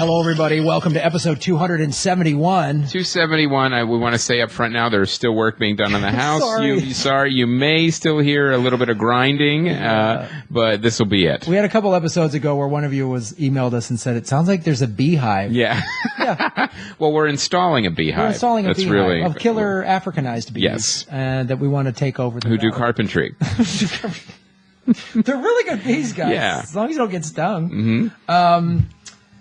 Hello, everybody. Welcome to episode 271. 271. We want to say up front now, there's still work being done on the house. Sorry. You may still hear a little bit of grinding, but this will be it. We had a couple episodes ago where one of you emailed us and said, it sounds like there's a beehive. Yeah. Well, we're installing a beehive. We're installing a That's beehive really, of killer Africanized bees. Yes. That we want to take over the Who do valley. carpentry. They're really good bees, guys. Yeah. As long as you don't get stung. Mm-hmm.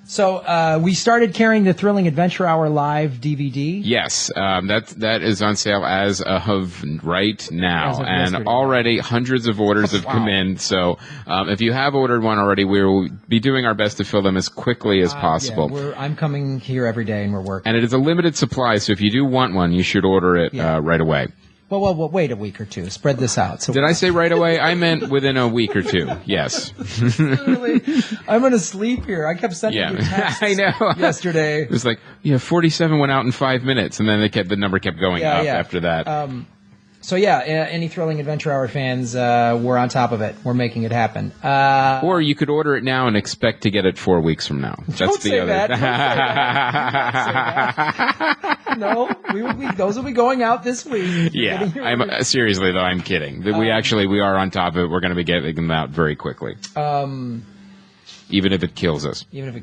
So we started carrying the Thrilling Adventure Hour live DVD. Yes, that is on sale as of right now, and yesterday. already hundreds of orders have come in. So if you have ordered one already, we will be doing our best to fill them as quickly as possible. Yeah, I'm coming here every day and we're working. And it is a limited supply, so if you do want one, you should order it right away. Well, wait a week or two. Spread this out. So Did I say right away? I meant within a week or two. Yes. Really, I'm going to sleep here. I kept sending you texts I know. yesterday. It was like, 47 went out in 5 minutes, and then the number kept going up after that. Any Thrilling Adventure Hour fans, we're on top of it. We're making it happen. Or you could order it now and expect to get it 4 weeks from now. That's the other. Don't say that. No, those will be going out this week. Yeah, seriously though, I'm kidding. We are on top of it. We're going to be getting them out very quickly. Even if it kills us. Even if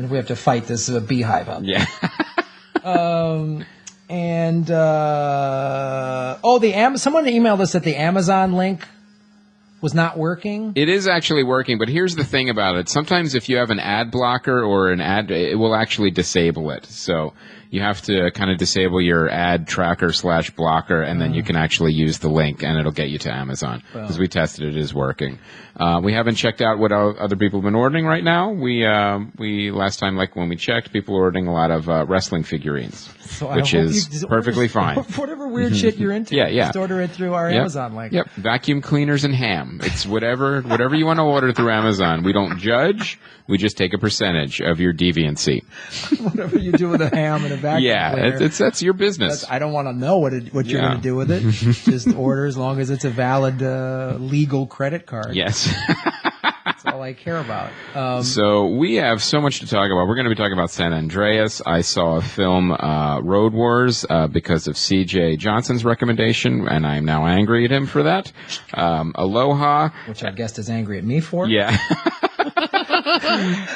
we have to fight this beehive up. Yeah. Someone emailed us that the Amazon link was not working. It is actually working, but here's the thing about it. Sometimes if you have an ad blocker or an ad, it will actually disable it. So you have to kind of disable your ad tracker / blocker, and then you can actually use the link, and it'll get you to Amazon. Because we tested it is working. We haven't checked out what other people have been ordering right now. We last time, like when we checked, people were ordering a lot of wrestling figurines, which is perfectly fine. Whatever weird shit you're into, just order it through our Amazon link. Yep, vacuum cleaners and ham. It's whatever you want to order through Amazon. We don't judge. We just take a percentage of your deviancy. Whatever you do with a ham and a vacuum cleaner. That's your business. I don't want to know what you're going to do with it. Just order as long as it's a valid legal credit card. Yes. That's all I care about. So we have so much to talk about. We're going to be talking about San Andreas. I saw a film, Road Wars, because of C.J. Johnson's recommendation, and I'm now angry at him for that. Aloha. Which our guest is angry at me for. Yeah.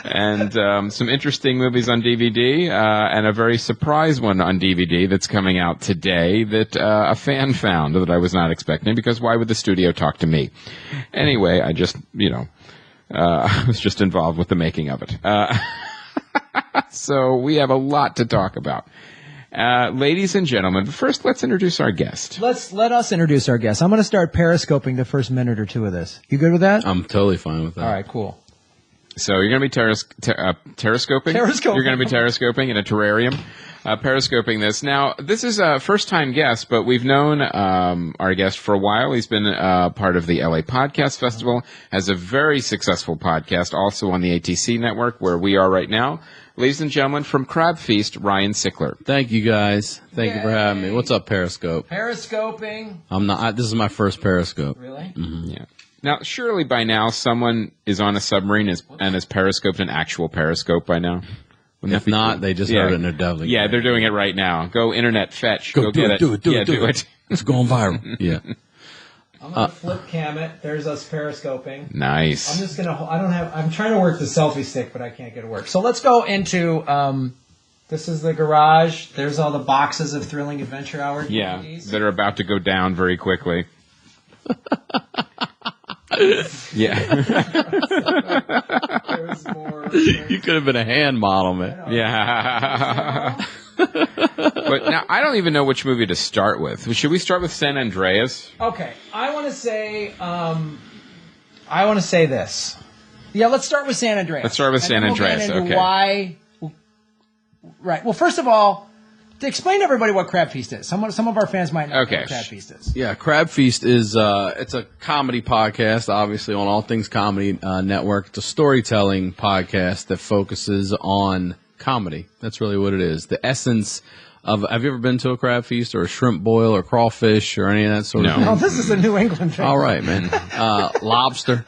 And some interesting movies on DVD, and a very surprise one on DVD that's coming out today that a fan found that I was not expecting, because why would the studio talk to me? Anyway, I just, I was just involved with the making of it. So we have a lot to talk about. Ladies and gentlemen, first let's introduce our guest. Let us introduce our guest. I'm going to start periscoping the first minute or two of this. You good with that? I'm totally fine with that. All right, cool. So you're going to be terrascoping? Terrascoping. You're going to be terrascoping in a terrarium. Periscoping this. Now, this is a first-time guest, but we've known our guest for a while. He's been part of the LA Podcast Festival, has a very successful podcast also on the ATC network, where we are right now. Ladies and gentlemen, from Crab Feast, Ryan Sickler. Thank you, guys. Thank you for having me. What's up, Periscope? Periscoping. This is my first Periscope. Really? Mm-hmm. Yeah. Now, surely by now, someone is on a submarine and has periscoped an actual periscope by now. If not, they just heard it and they're definitely. Yeah, they're doing it right now. Go internet fetch. Go get it. Do it. It's going viral. Yeah. I'm going to flip cam it. There's us periscoping. Nice. I'm just going to, I'm trying to work the selfie stick, but I can't get it to work. So let's go into, this is the garage. There's all the boxes of Thrilling Adventure Hour DVDs. That are about to go down very quickly. Yeah. There's more. You could have been a hand model, man. Yeah. But now, I don't even know which movie to start with. Should we start with San Andreas? Okay. I want to say this. Yeah, let's start with San Andreas. Let's start with San Andreas, okay. Why. Right. Well, first of all, to explain to everybody what Crab Feast is. Some of our fans might not know what Crab Feast is. Yeah, Crab Feast is it's a comedy podcast, obviously on All Things Comedy Network. It's a storytelling podcast that focuses on comedy. That's really what it is. The essence of. Have you ever been to a crab feast or a shrimp boil or crawfish or any of that sort of thing? No, this is a New England thing. All right, man. Lobster.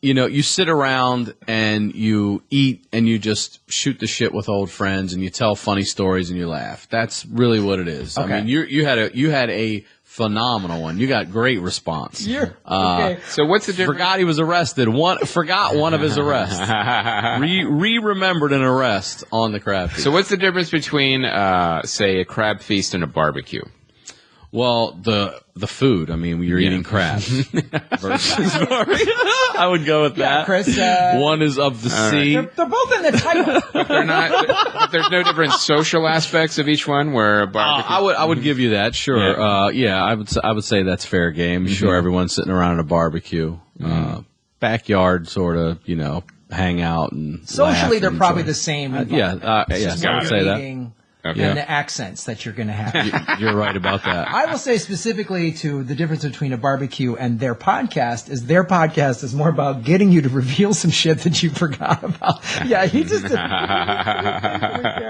you sit around and you eat and you just shoot the shit with old friends and you tell funny stories and you laugh. That's really what it is. Okay. I mean, you had a phenomenal one. You got great response. Okay. So what's the difference? Forgot he was arrested. Forgot one of his arrests. Remembered an arrest on the crab feast. So what's the difference between, say, a crab feast and a barbecue? Well, the food. I mean, you're eating crabs. Versus I would go with that. Chris, one is of the sea. they're both in the title. They're not. But there's no different social aspects of each one. Where a barbecue. I would give you that. Sure. I would say that's fair game. Mm-hmm. Sure, everyone's sitting around at a barbecue, backyard sort of, hang out and Socially, laugh they're and probably enjoy. the same. Yes, I would say that. Okay. And the accents that you're going to have. You're right about that. I will say specifically to the difference between a barbecue and their podcast is more about getting you to reveal some shit that you forgot about. Yeah, he just did.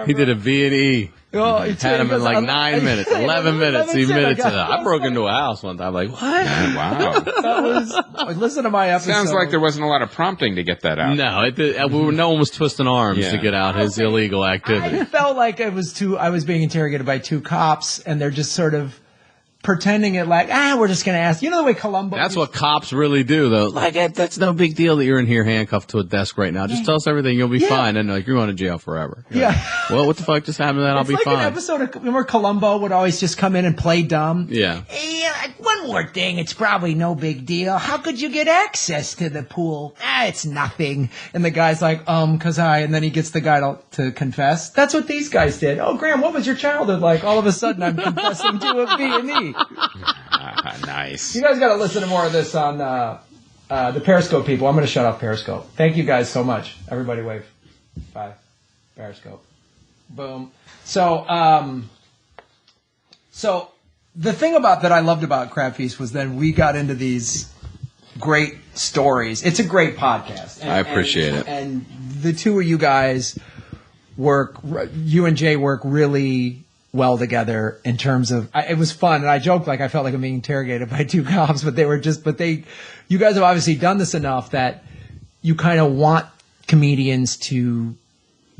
He did a V&E. Oh, Had him in like 9 minutes, 11 minutes. He made it to I broke into a house one time. Like, what? Wow. That was, listen to my episode. Sounds like there wasn't a lot of prompting to get that out. No, no one was twisting arms to get out his illegal activity. I felt like I was being interrogated by two cops, and they're just sort of pretending it like, we're just going to ask. You know the way Columbo... That's what cops really do, though. Like, that's no big deal that you're in here handcuffed to a desk right now. Just tell us everything. You'll be fine. And like, you're going to jail forever. You're like, well, what the fuck just happened? Then I'll be fine. An episode of, remember Columbo would always just come in and play dumb? Yeah. Hey, one more thing. It's probably no big deal. How could you get access to the pool? It's nothing. And the guy's like, and then he gets the guy to confess. That's what these guys did. Oh, Graham, what was your childhood like? All of a sudden, I'm confessing to a B&E. Nice. You guys got to listen to more of this on the Periscope people. I'm going to shut off Periscope. Thank you guys so much. Everybody wave. Bye. Periscope. Boom. So the thing that I loved about Crab Feast was then we got into these great stories. It's a great podcast. I appreciate it. And the two of you guys you and Jay work really well together in terms of, it was fun. And I joked like I felt like I'm being interrogated by two cops, but you guys have obviously done this enough that you kind of want comedians to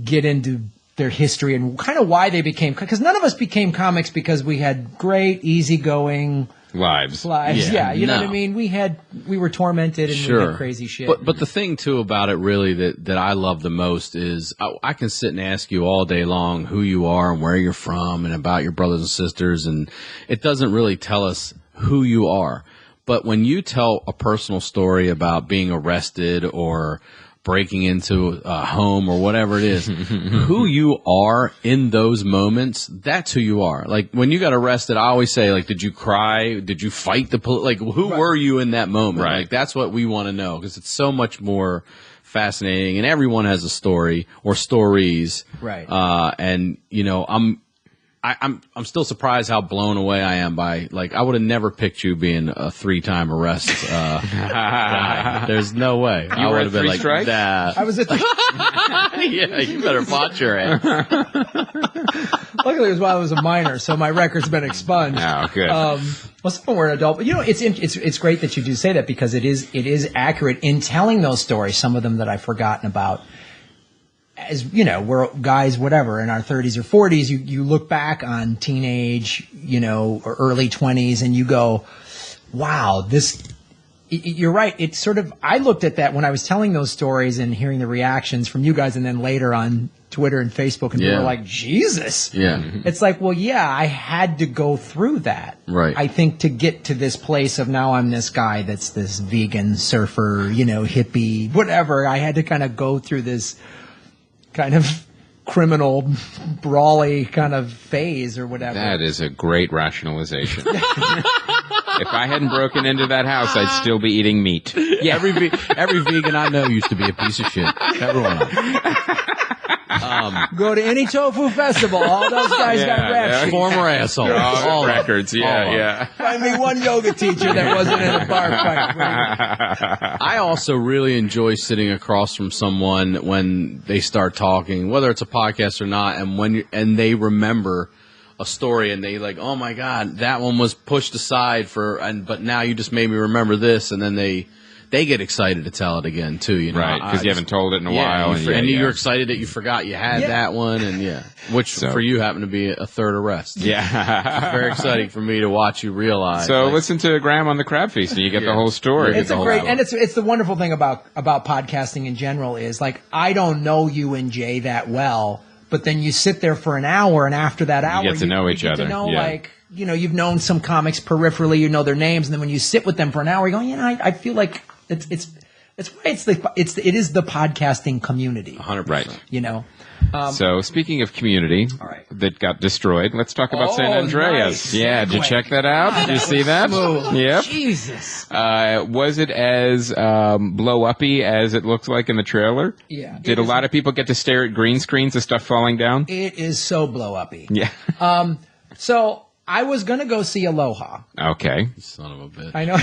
get into their history and kind of why they became, because none of us became comics because we had great, easygoing lives. Yeah, you know what I mean? We were tormented and we had crazy shit. But the thing too about it really that I love the most is I can sit and ask you all day long who you are and where you're from and about your brothers and sisters, and it doesn't really tell us who you are. But when you tell a personal story about being arrested or breaking into a home or whatever it is, who you are in those moments, that's who you are. Like when you got arrested, I always say, like, did you cry? Did you fight the police? Like, who were you in that moment? Right. Like, that's what we want to know because it's so much more fascinating and everyone has a story or stories. Right. And I'm still surprised how blown away I am by, like, I would have never picked you being a 3-time arrest guy. There's no way. You were would at have been 3 like strikes? that. I was at Yeah, you better watch your ass. luckily it was while I was a minor, so my record's been expunged. Oh, good. Well, some were an adult, but it's great that you do say that because it is accurate in telling those stories. Some of them that I've forgotten about. As you know, we're guys, whatever, in our 30s or 40s. You look back on teenage, or early 20s, and you go, "Wow, this." You're right. It's sort of. I looked at that when I was telling those stories and hearing the reactions from you guys, and then later on Twitter and Facebook, and people were like, "Jesus." Yeah. It's like, well, yeah, I had to go through that. Right. I think to get to this place of now I'm this guy that's this vegan surfer, hippie, whatever. I had to kind of go through this kind of criminal, brawly kind of phase or whatever. That is a great rationalization. If I hadn't broken into that house, I'd still be eating meat. Yeah, every vegan I know used to be a piece of shit. Everyone. Go to any tofu festival. All those guys got rap sheets. Former assholes. All records, yeah. Find me one yoga teacher that wasn't in a bar fight. I also really enjoy sitting across from someone when they start talking, whether it's a podcast or not, and they remember a story and they like, oh my God, that one was pushed aside but now you just made me remember this, and then they they get excited to tell it again too. You know, Right, because you haven't told it in a while, and you're excited that you forgot you had that one, and which for you happened to be a third arrest. Yeah, it's very exciting for me to watch you realize. So listen to Graham on the Crab Feast, and you get the whole story. It's it's the wonderful thing about podcasting in general is like I don't know you and Jay that well, but then you sit there for an hour, and after that hour, you get to know each other. To know, like, you know, you've known some comics peripherally, you know their names, and then when you sit with them for an hour, you go, I feel like it is the podcasting community. 100%. Right. You know. So speaking of community that got destroyed, let's talk about San Andreas. Nice. Yeah, did you check that out? Did you see that? Yep. Jesus. Was it as blow uppy as it looked like in the trailer? Yeah. Did a lot of people get to stare at green screens of stuff falling down? It is so blow uppy. Yeah. So I was gonna go see Aloha. Okay. Son of a bitch. I know.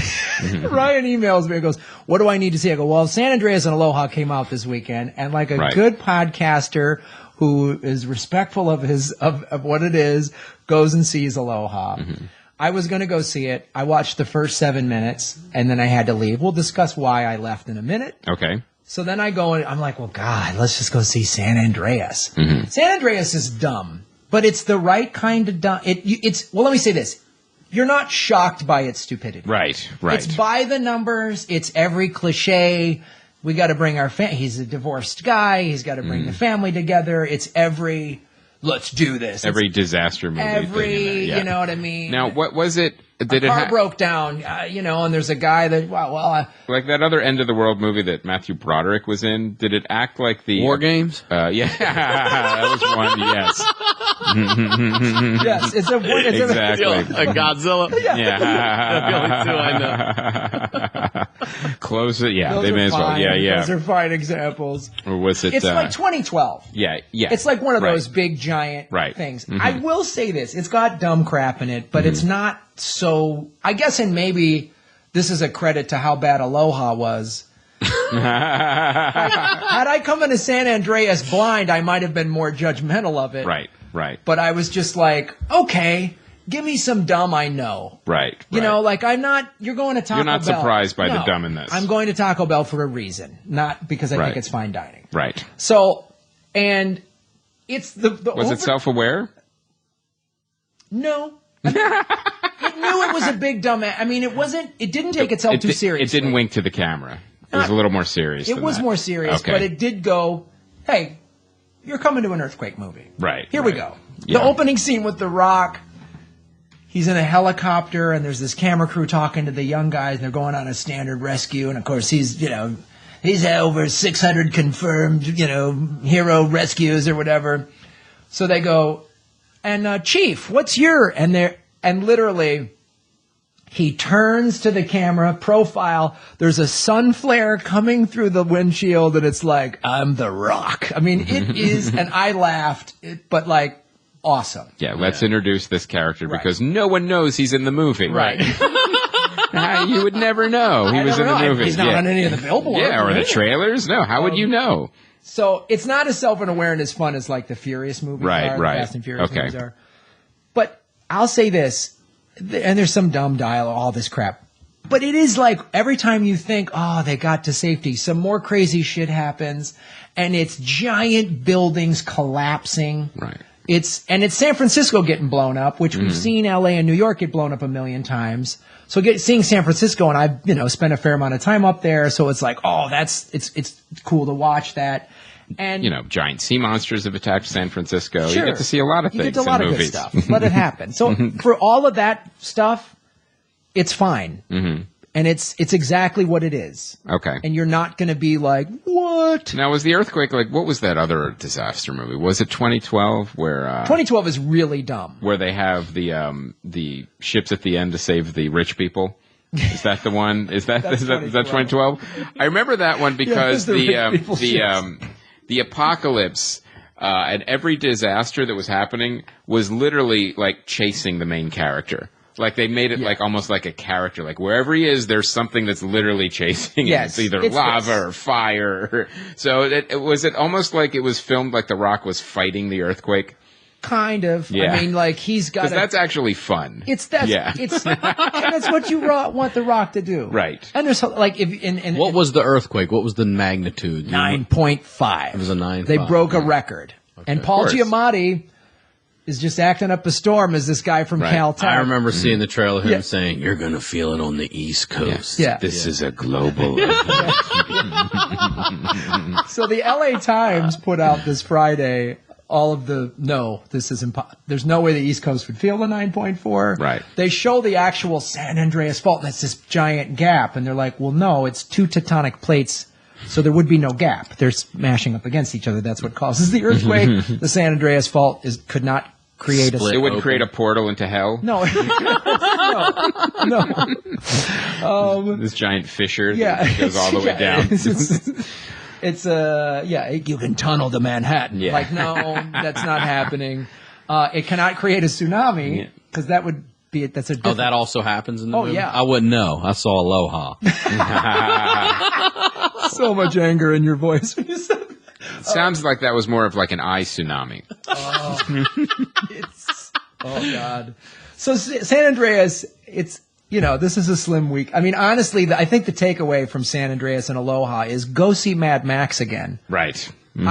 Ryan emails me and goes, "What do I need to see?" I go, "Well, San Andreas and Aloha came out this weekend, and like a good podcaster who is respectful of of what it is, goes and sees Aloha." Mm-hmm. I was going to go see it. I watched the first 7 minutes, and then I had to leave. We'll discuss why I left in a minute. Okay. So then I go and I'm like, well, God, let's just go see San Andreas. Mm-hmm. San Andreas is dumb, but it's the right kind of dumb. Well, let me say this. You're not shocked by its stupidity. Right. It's by the numbers. It's every cliche. We got to bring our he's a divorced guy. He's got to bring the family together. It's every, let's do this. Every disaster movie. You know what I mean? Now, what was it? Did car broke down, and there's a guy that, like that other End of the World movie that Matthew Broderick was in, did it act like the... War Games? Yeah, that was one, yes. Yes, it's exactly. A Godzilla? Yeah. The only two I know. Close it, yeah, those they may as well. fine. Yeah. Those are fine examples. Or was it... It's like 2012. Yeah. It's like one of those big, giant things. Mm-hmm. I will say this. It's got dumb crap in it, but it's not so... I guess, and maybe this is a credit to how bad Aloha was. Had I come into San Andreas blind, I might have been more judgmental of it. Right. But I was just like, okay, give me some dumb I know. Right. You know, like I'm not... You're going to Taco Bell. You're not surprised by the dumb in this. I'm going to Taco Bell for a reason, not because I think it's fine dining. Right. So, and it's the Was it self-aware? No. I mean, it knew it was a big dumb... I mean, it wasn't... It didn't take itself too seriously. It didn't wink to the camera. It was a little more serious It was more serious, but it did go, hey, you're coming to an earthquake movie. Right. Here we go. Yeah. The opening scene with The Rock, he's in a helicopter, and there's this camera crew talking to the young guys, and they're going on a standard rescue, and of course he's had over 600 confirmed, hero rescues or whatever. So they go, and Chief, what's your... And literally... He turns to the camera, profile, there's a sun flare coming through the windshield, and it's like, I'm The Rock. I mean, it is, and I laughed, but like, awesome. Yeah, let's introduce this character because no one knows he's in the movie. Right. You would never know he was in the movie. He's not on any of the billboards. Yeah, or the trailers. No, how would you know? So it's not as self-aware and as fun as like the Furious movies are, the Fast and Furious movies are. But I'll say this. And there's some dumb dialogue, all this crap. But it is like every time you think, oh, they got to safety, some more crazy shit happens. And it's giant buildings collapsing. Right. It's San Francisco getting blown up, which we've seen LA and New York get blown up a million times. So seeing San Francisco, and I've spent a fair amount of time up there. So it's like, oh, it's cool to watch that. And giant sea monsters have attacked San Francisco. Sure. You get to see a lot of things. You get a lot of good stuff. Let it happen. So for all of that stuff, it's fine, and it's exactly what it is. Okay. And you're not going to be like, what? Now, was the earthquake like? What was that other disaster movie? Was it 2012? Where 2012 is really dumb. Where they have the ships at the end to save the rich people. Is that the one? Is that 2012? I remember that one because the apocalypse and every disaster that was happening was literally like chasing the main character. Like they made it like almost like a character. Like wherever he is, there's something that's literally chasing him. It's either lava or fire. So it was almost like it was filmed like The Rock was fighting the earthquake. Kind of. Yeah. I mean, like, he's got. Because that's actually fun. It's and that's what you want The Rock to do, Right? And there's like What was the earthquake? What was the magnitude? 9.5. It was a 9.5. They broke a record, and Paul course. Giamatti is just acting up a storm as this guy from Caltech. I remember seeing the trailer of him saying, "You're gonna feel it on the East Coast. Yeah. This is a global. So the LA Times put out this Friday all of the this is impossible. There's no way the East Coast would feel the 9.4. Right. They show the actual San Andreas Fault, and it's this giant gap, and they're like, well, no, it's two tectonic plates, so there would be no gap. They're smashing up against each other. That's what causes the earthquake. The San Andreas Fault could not create Split. It would create a portal into hell. No. No. This giant fissure Yeah. that goes all the way down. It's you can tunnel to Manhattan. Yeah. Like, no, that's not happening. It cannot create a tsunami because that would be that's a different. that also happens in the movie? yeah. I wouldn't know. I saw Aloha. So much anger in your voice when you said that. Sounds like that was more of like an eye tsunami. Oh God. So San Andreas, this is a slim week. I mean, honestly, I think the takeaway from San Andreas and Aloha is go see Mad Max again. Right. Mm-hmm.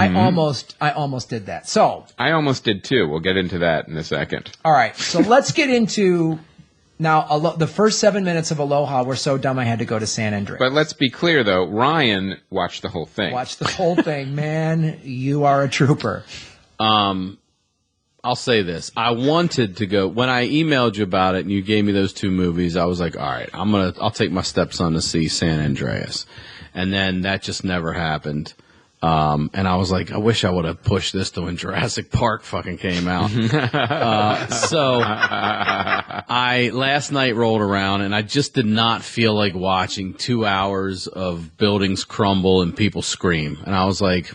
I almost did that. So I almost did too. We'll get into that in a second. all right, so let's get into now. The first 7 minutes of Aloha were so dumb I had to go to San Andreas. But let's be clear, though. Ryan watched the whole thing. Watch the whole thing, man. You are a trooper. I'll say this. I wanted to go when I emailed you about it and you gave me those two movies. I was like, all right, I'll take my stepson to see San Andreas. And then that just never happened. And I was like, I wish I would have pushed this to when Jurassic Park fucking came out. So I last night rolled around and I just did not feel like watching 2 hours of buildings crumble and people scream. And I was like,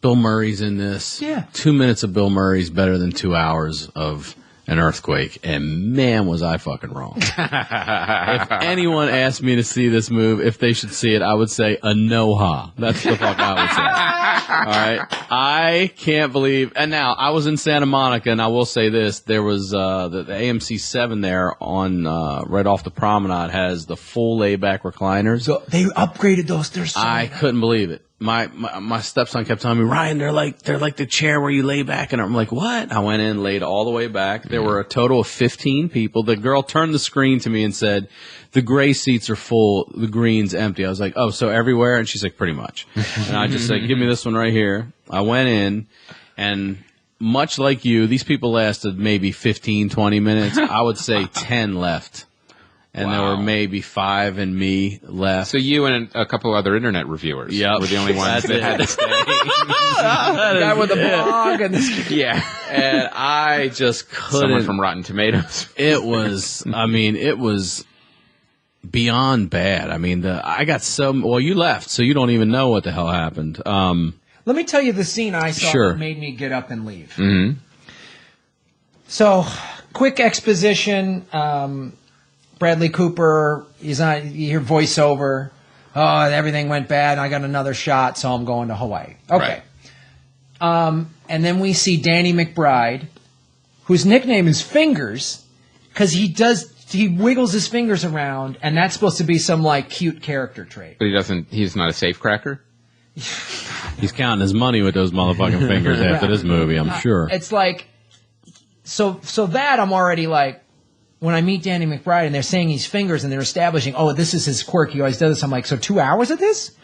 Bill Murray's in this. Yeah. 2 minutes of Bill Murray's better than 2 hours of an earthquake. And man, was I fucking wrong. If anyone asked me to see this movie, if they should see it, I would say Aloha. That's the fuck I would say. All right. I can't believe. And now I was in Santa Monica, and I will say this: there was the AMC 7 there on right off the promenade has the full layback recliners. So they upgraded those. I couldn't believe it. My stepson kept telling me, Ryan, they're like the chair where you lay back, and I'm like, what? I went in, laid all the way back. There were a total of 15 people. The girl turned the screen to me and said, the gray seats are full, the green's empty. I was like, oh, so everywhere? And she's like, pretty much. And I just said, give me this one right here. I went in, and much like you, these people lasted maybe 15, 20 minutes. I would say 10 left. And there were maybe 5 and me left. So you and a couple other internet reviewers were the only ones that had to stay. The guy with the blog and this. Yeah. And I just couldn't. Someone from Rotten Tomatoes. It was beyond bad. I mean, you left, so you don't even know what the hell happened. Let me tell you the scene I saw Sure. that made me get up and leave. Mm-hmm. So, quick exposition. Bradley Cooper, you hear voiceover. Oh, everything went bad. I got another shot, so I'm going to Hawaii. Okay. Right. And then we see Danny McBride, whose nickname is Fingers, because he wiggles his fingers around, and that's supposed to be some like cute character trait. But he's not a safecracker? He's counting his money with those motherfucking fingers after this movie, I'm sure. It's like, so that I'm already like, when I meet Danny McBride and they're saying he's Fingers and they're establishing, oh, this is his quirk, he always does this. I'm like, so 2 hours of this?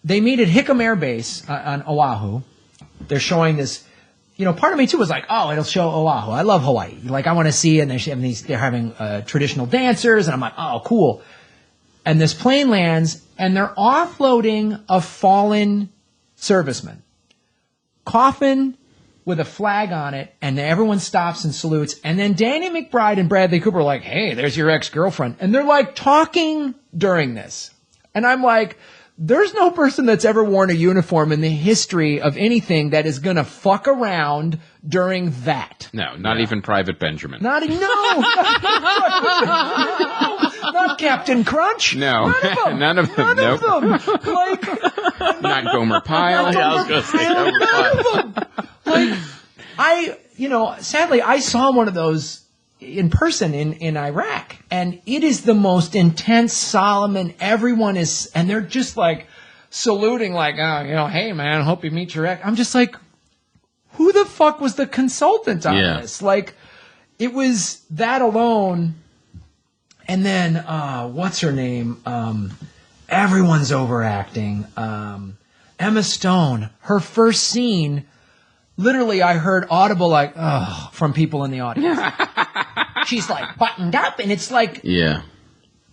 They meet at Hickam Air Base on Oahu. They're showing this, part of me too was like, oh, it'll show Oahu. I love Hawaii. Like, I want to see it. And they're having traditional dancers. And I'm like, oh, cool. And this plane lands and they're offloading a fallen serviceman. Coffin with a flag on it, and everyone stops and salutes. And then Danny McBride and Bradley Cooper are like, hey, there's your ex-girlfriend. And they're like talking during this. And I'm like, there's no person that's ever worn a uniform in the history of anything that is going to fuck around during that. No, not even Private Benjamin. Not Captain Crunch. No, none of them. None of them. Like, not Gomer Pyle. I was going to say None of them. Like, sadly, I saw one of those in person in Iraq, and it is the most intense, solemn, and everyone is, and they're just like saluting, like, hey man, hope you meet your ex. I'm just like, who the fuck was the consultant on this? Like, it was that alone. And then, what's her name? Everyone's overacting. Emma Stone, her first scene, literally I heard audible like, oh, from people in the audience. She's like buttoned up, and it's like... Yeah.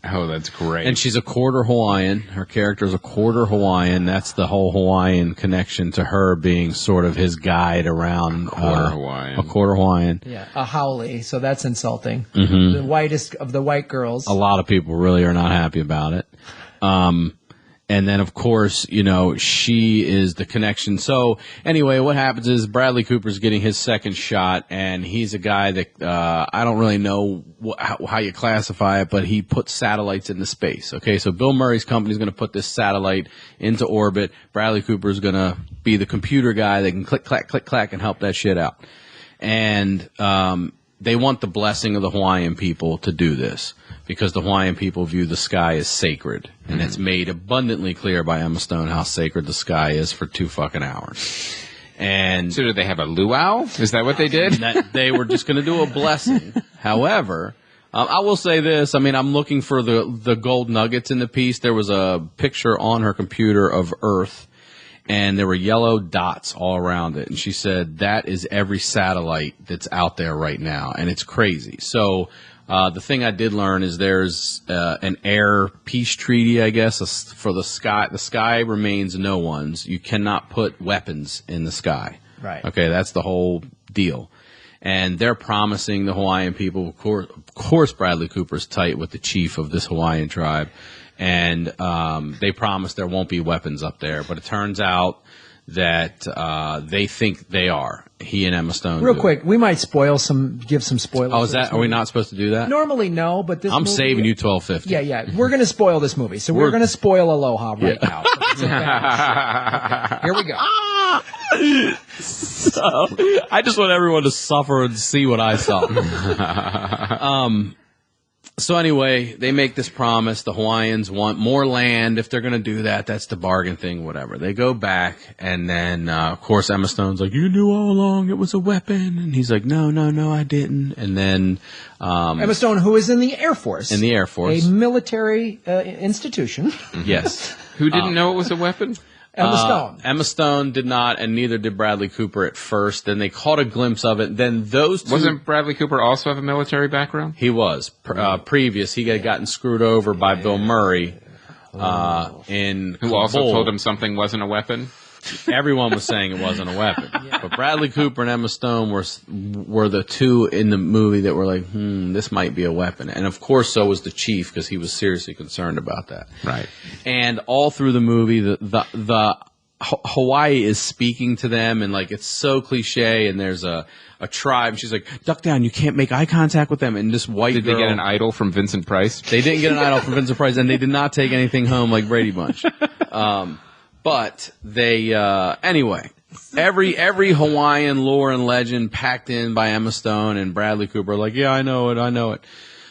Oh, that's great. And she's a quarter Hawaiian. Her character's a quarter Hawaiian. That's the whole Hawaiian connection to her being sort of his guide around. Quarter Hawaiian. A quarter Hawaiian. Yeah, a haole, so that's insulting. Mm-hmm. The whitest of the white girls. A lot of people really are not happy about it. And then, of course, she is the connection. So, anyway, what happens is Bradley Cooper's getting his second shot, and he's a guy that I don't really know how you classify it, but he puts satellites into space. Okay, so Bill Murray's company is going to put this satellite into orbit. Bradley Cooper's going to be the computer guy that can click, clack, click, clack, and help that shit out. And they want the blessing of the Hawaiian people to do this, because the Hawaiian people view the sky as sacred. And it's made abundantly clear by Emma Stone how sacred the sky is for 2 fucking hours. And so did they have a luau? Is that what they did? They were just going to do a blessing. However, I will say this. I mean, I'm looking for the gold nuggets in the piece. There was a picture on her computer of Earth, and there were yellow dots all around it. And she said, that is every satellite that's out there right now. And it's crazy. So the thing I did learn is there's an air peace treaty, I guess, for the sky. The sky remains no one's. You cannot put weapons in the sky. Right. Okay, that's the whole deal. And they're promising the Hawaiian people, of course Bradley Cooper's tight with the chief of this Hawaiian tribe, and they promise there won't be weapons up there. But it turns out that they think they are. He and Emma Stone. Real quick, we might give some spoilers. Oh, is that? Are we not supposed to do that? Normally, no, but this I'm movie, saving you $12.50. Yeah. We're going to spoil this movie, so we're going to spoil Aloha right now. Okay, here we go. So, I just want everyone to suffer and see what I saw. So anyway, they make this promise. The Hawaiians want more land. If they're going to do that, that's the bargain thing, whatever. They go back, and then, of course, Emma Stone's like, you knew all along it was a weapon. And he's like, no, I didn't. And then... Emma Stone, who is in the Air Force. In the Air Force. A military institution. Yes. Who didn't know it was a weapon? Emma Stone. Emma Stone did not, and neither did Bradley Cooper at first. Then they caught a glimpse of it. Then those two... Wasn't Bradley Cooper also have a military background? He was. Previous. He had gotten screwed over by Bill Murray in Who also Kabul. told him something wasn't a weapon? Everyone was saying it wasn't a weapon. But Bradley Cooper and Emma Stone were the two in the movie that were like, this might be a weapon. And of course, so was the chief, because he was seriously concerned about that. Right. And all through the movie, the Hawaii is speaking to them, and like it's so cliche. And there's a tribe. She's like, duck down, you can't make eye contact with them. And this white Did girl, they get an idol from Vincent Price? They didn't get an idol from Vincent Price, and they did not take anything home like Brady Bunch. But they, anyway, every Hawaiian lore and legend packed in by Emma Stone and Bradley Cooper are like, yeah, I know it.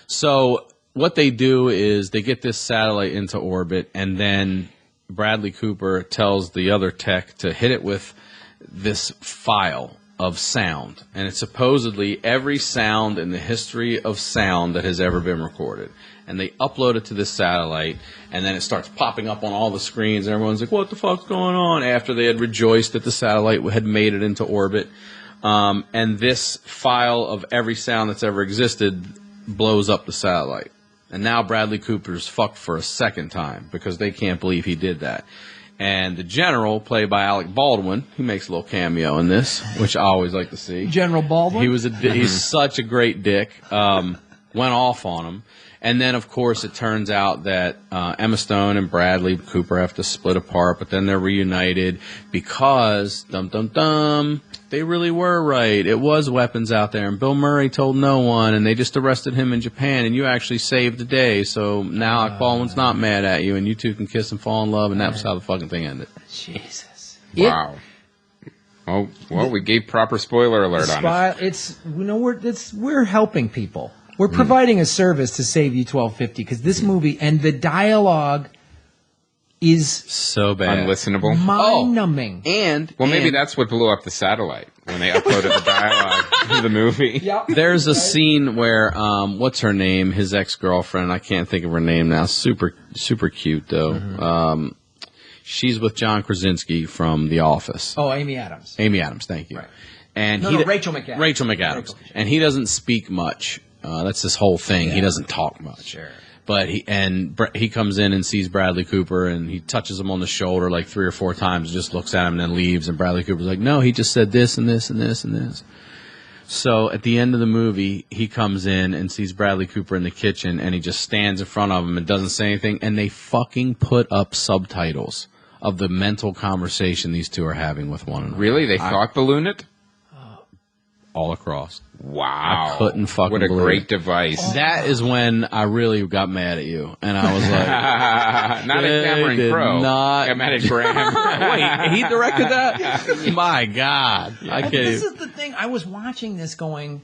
So what they do is they get this satellite into orbit, and then Bradley Cooper tells the other tech to hit it with this file of sound. And it's supposedly every sound in the history of sound that has ever been recorded. And they upload it to this satellite, and then it starts popping up on all the screens, and everyone's like, what the fuck's going on? After they had rejoiced that the satellite had made it into orbit. And this file of every sound that's ever existed blows up the satellite. And now Bradley Cooper's fucked for a second time, because they can't believe he did that. And the general, played by Alec Baldwin, he makes a little cameo in this, which I always like to see. General Baldwin? He's such a great dick. Went off on him. And then, of course, it turns out that Emma Stone and Bradley Cooper have to split apart, but then they're reunited because, they really were right. It was weapons out there, and Bill Murray told no one, and they just arrested him in Japan, and you actually saved the day, so now Alec Baldwin's not mad at you, and you two can kiss and fall in love, and that was how the fucking thing ended. Jesus. Wow. Oh, well, we gave proper spoiler alert on it. It's we're helping people. We're providing a service to save you $12.50 because this movie and the dialogue is so bad, unlistenable, mind-numbing. Well, maybe that's what blew up the satellite when they uploaded the dialogue to the movie. Yep. There's a scene where what's her name? His ex-girlfriend. I can't think of her name now. Super cute though. She's with John Krasinski from The Office. Oh, Amy Adams. Amy Adams, thank you. Right. And Rachel McAdams. Rachel McAdams. And he doesn't speak much. That's his whole thing. He doesn't talk much. Sure. But he comes in and sees Bradley Cooper, and he touches him on the shoulder like 3 or 4 times, just looks at him and then leaves. And Bradley Cooper's like, no, he just said this and this and this and this. So at the end of the movie, he comes in and sees Bradley Cooper in the kitchen, and he just stands in front of him and doesn't say anything. And they fucking put up subtitles of the mental conversation these two are having with one another. Really? They thought balloon it? All across. Wow. I couldn't fucking What a believe great it. device. That is when I really got mad at you. And I was like... Not at Cameron did Crowe. not- I'm mad at Graham. Wait, he directed that? My God. I can't This even... is the thing. I was watching this going.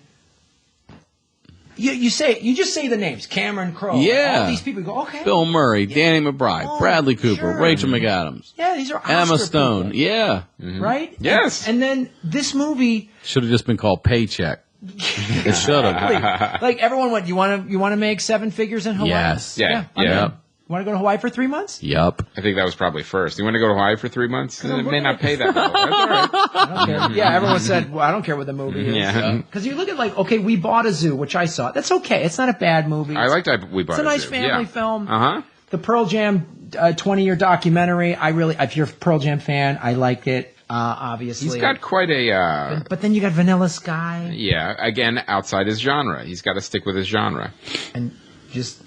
You just say the names Cameron Crowe. Yeah. All these people go okay. Bill Murray, Danny McBride, Oh, Bradley Cooper, sure. Rachel McAdams, Yeah, these are Oscar Emma Stone. people, Yeah. right? Yes. And then this movie. Should have just been called Paycheck. It should have. Like everyone, what you want to make 7 figures in Hawaii? Yes. Yeah. I'm Yeah. in. You want to go to Hawaii for 3 months? Yup. I think that was probably first. You want to go to Hawaii for 3 months? It may not pay that well. That's all right. I don't care. Yeah, everyone said, well, I don't care what the movie is. Yeah. Because you look at like, okay, We Bought a Zoo, which I saw. That's okay. It's not a bad movie. I liked We Bought It's a nice Zoo. family film. Uh-huh. The Pearl Jam 20-year documentary. If you're a Pearl Jam fan, I like it. Obviously, He's got quite a... But then you got Vanilla Sky yeah, again, outside his genre. He's got to stick with his genre. and just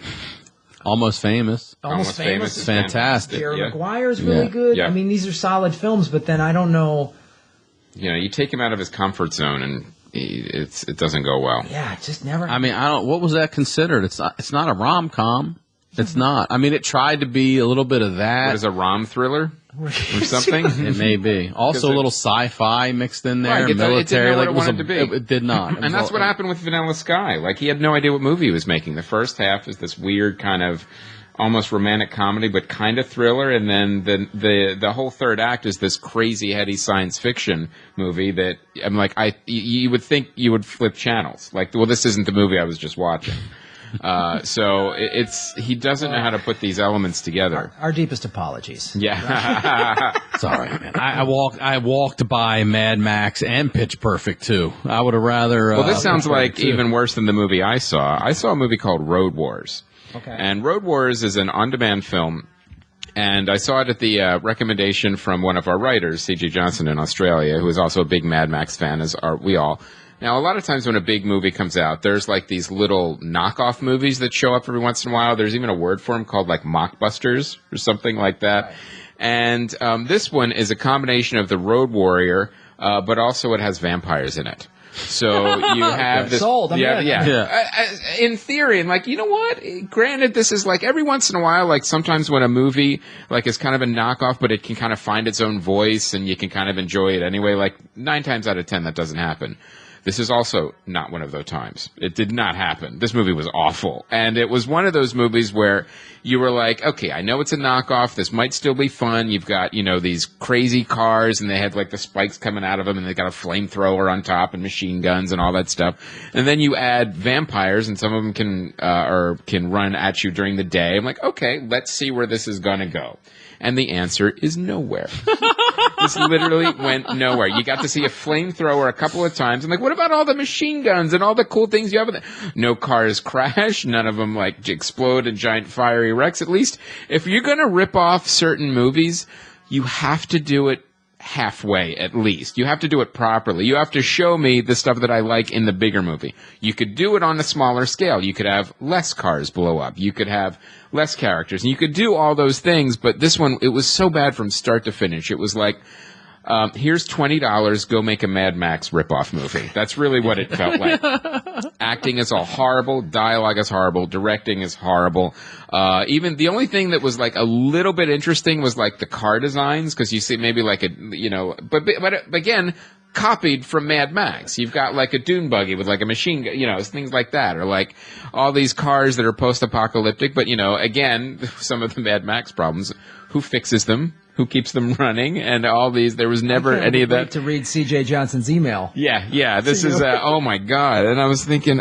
Almost Famous. Almost Famous. is Fantastic. Jerry Yeah. Maguire's really Yeah. good. Yeah. I mean, these are solid films, but then I don't know. You know, you take him out of his comfort zone and it doesn't go well. Yeah, it just never. I mean, what was that considered? It's not a rom-com. It's not. I mean, it tried to be a little bit of that. What is a rom thriller or something? It may be. Also, a little sci-fi mixed in there. Right, it military. didn't know what it was wanted to be. It did not. And that's what happened with Vanilla Sky. Like, he had no idea what movie he was making. The first half is this weird kind of almost romantic comedy, but kind of thriller. And then the whole third act is this crazy, heady science fiction movie that I'm like, you would think you would flip channels. Like, well, this isn't the movie I was just watching. So he doesn't know how to put these elements together. Our deepest apologies. Yeah. It's all right, man. I walked by Mad Max and Pitch Perfect too. I would have rather. Well, this sounds Pitch like Perfect, too. even worse than the movie I saw. I saw a movie called Road Wars. Okay. And Road Wars is an on-demand film. And I saw it at the recommendation from one of our writers, C.J. Johnson in Australia, who is also a big Mad Max fan, as are we all. Now, a lot of times when a big movie comes out, there's like these little knockoff movies that show up every once in a while. There's even a word for them called like mockbusters or something like that. Right. And this one is a combination of The Road Warrior, but also it has vampires in it. So you have this. Sold. Yeah. In theory, and like, you know what? Granted, this is like every once in a while, like sometimes when a movie like is kind of a knockoff, but it can kind of find its own voice and you can kind of enjoy it anyway. Like 9 times out of 10, that doesn't happen. This is also not one of those times. It did not happen. This movie was awful. And it was one of those movies where you were like, okay, I know it's a knockoff. This might still be fun. You've got, these crazy cars and they had like the spikes coming out of them and they got a flamethrower on top and machine guns and all that stuff. And then you add vampires and some of them can run at you during the day. I'm like, okay, let's see where this is going to go. And the answer is nowhere. This literally went nowhere. You got to see a flamethrower a couple of times. I'm like, what about all the machine guns and all the cool things you have? No cars crash. None of them like explode in giant fiery wrecks. At least if you're going to rip off certain movies, you have to do it halfway at least. You have to do it properly. You have to show me the stuff that I like in the bigger movie. You could do it on a smaller scale. You could have less cars blow up. You could have less characters. And you could do all those things, but this one, it was so bad from start to finish. It was like Here's $20. Go make a Mad Max ripoff movie. That's really what it felt like. Acting is all horrible. Dialogue is horrible. Directing is horrible. Even the only thing that was like a little bit interesting was like the car designs, because you see maybe like a, but again, copied from Mad Max. You've got like a dune buggy with like a machine gun, things like that, or like all these cars that are post-apocalyptic. But again, some of the Mad Max problems. Who fixes them? Who keeps them running? And all these, there was never any of that. To read C.J. Johnson's email. Yeah. This is, oh my God. And I was thinking,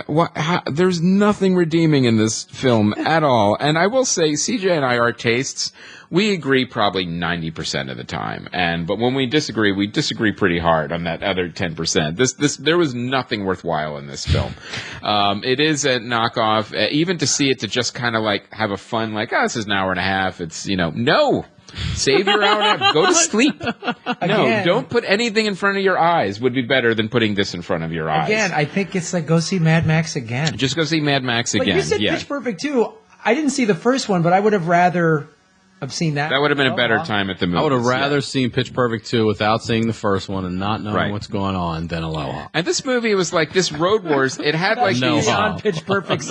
there's nothing redeeming in this film at all. And I will say, C.J. and I, our tastes, we agree probably 90% of the time. But when we disagree pretty hard on that other 10%. There was nothing worthwhile in this film. It is a knockoff. Even to see it, to just kind of like have a fun, like, this is an hour and a half. It's, no. Save your hour and a half. Go to sleep. No, don't put anything in front of your eyes. Would be better than putting this in front of your eyes. Again, I think it's like, go see Mad Max again. Just go see Mad Max again. But you said Pitch Perfect too. I didn't see the first one, but I would have rather have seen that. That would have been a better time at the movies. I would have rather seen Pitch Perfect 2 without seeing the first one and not knowing what's going on than Aloha. And this movie was like this Road Wars. It had like these on Pitch Perfect.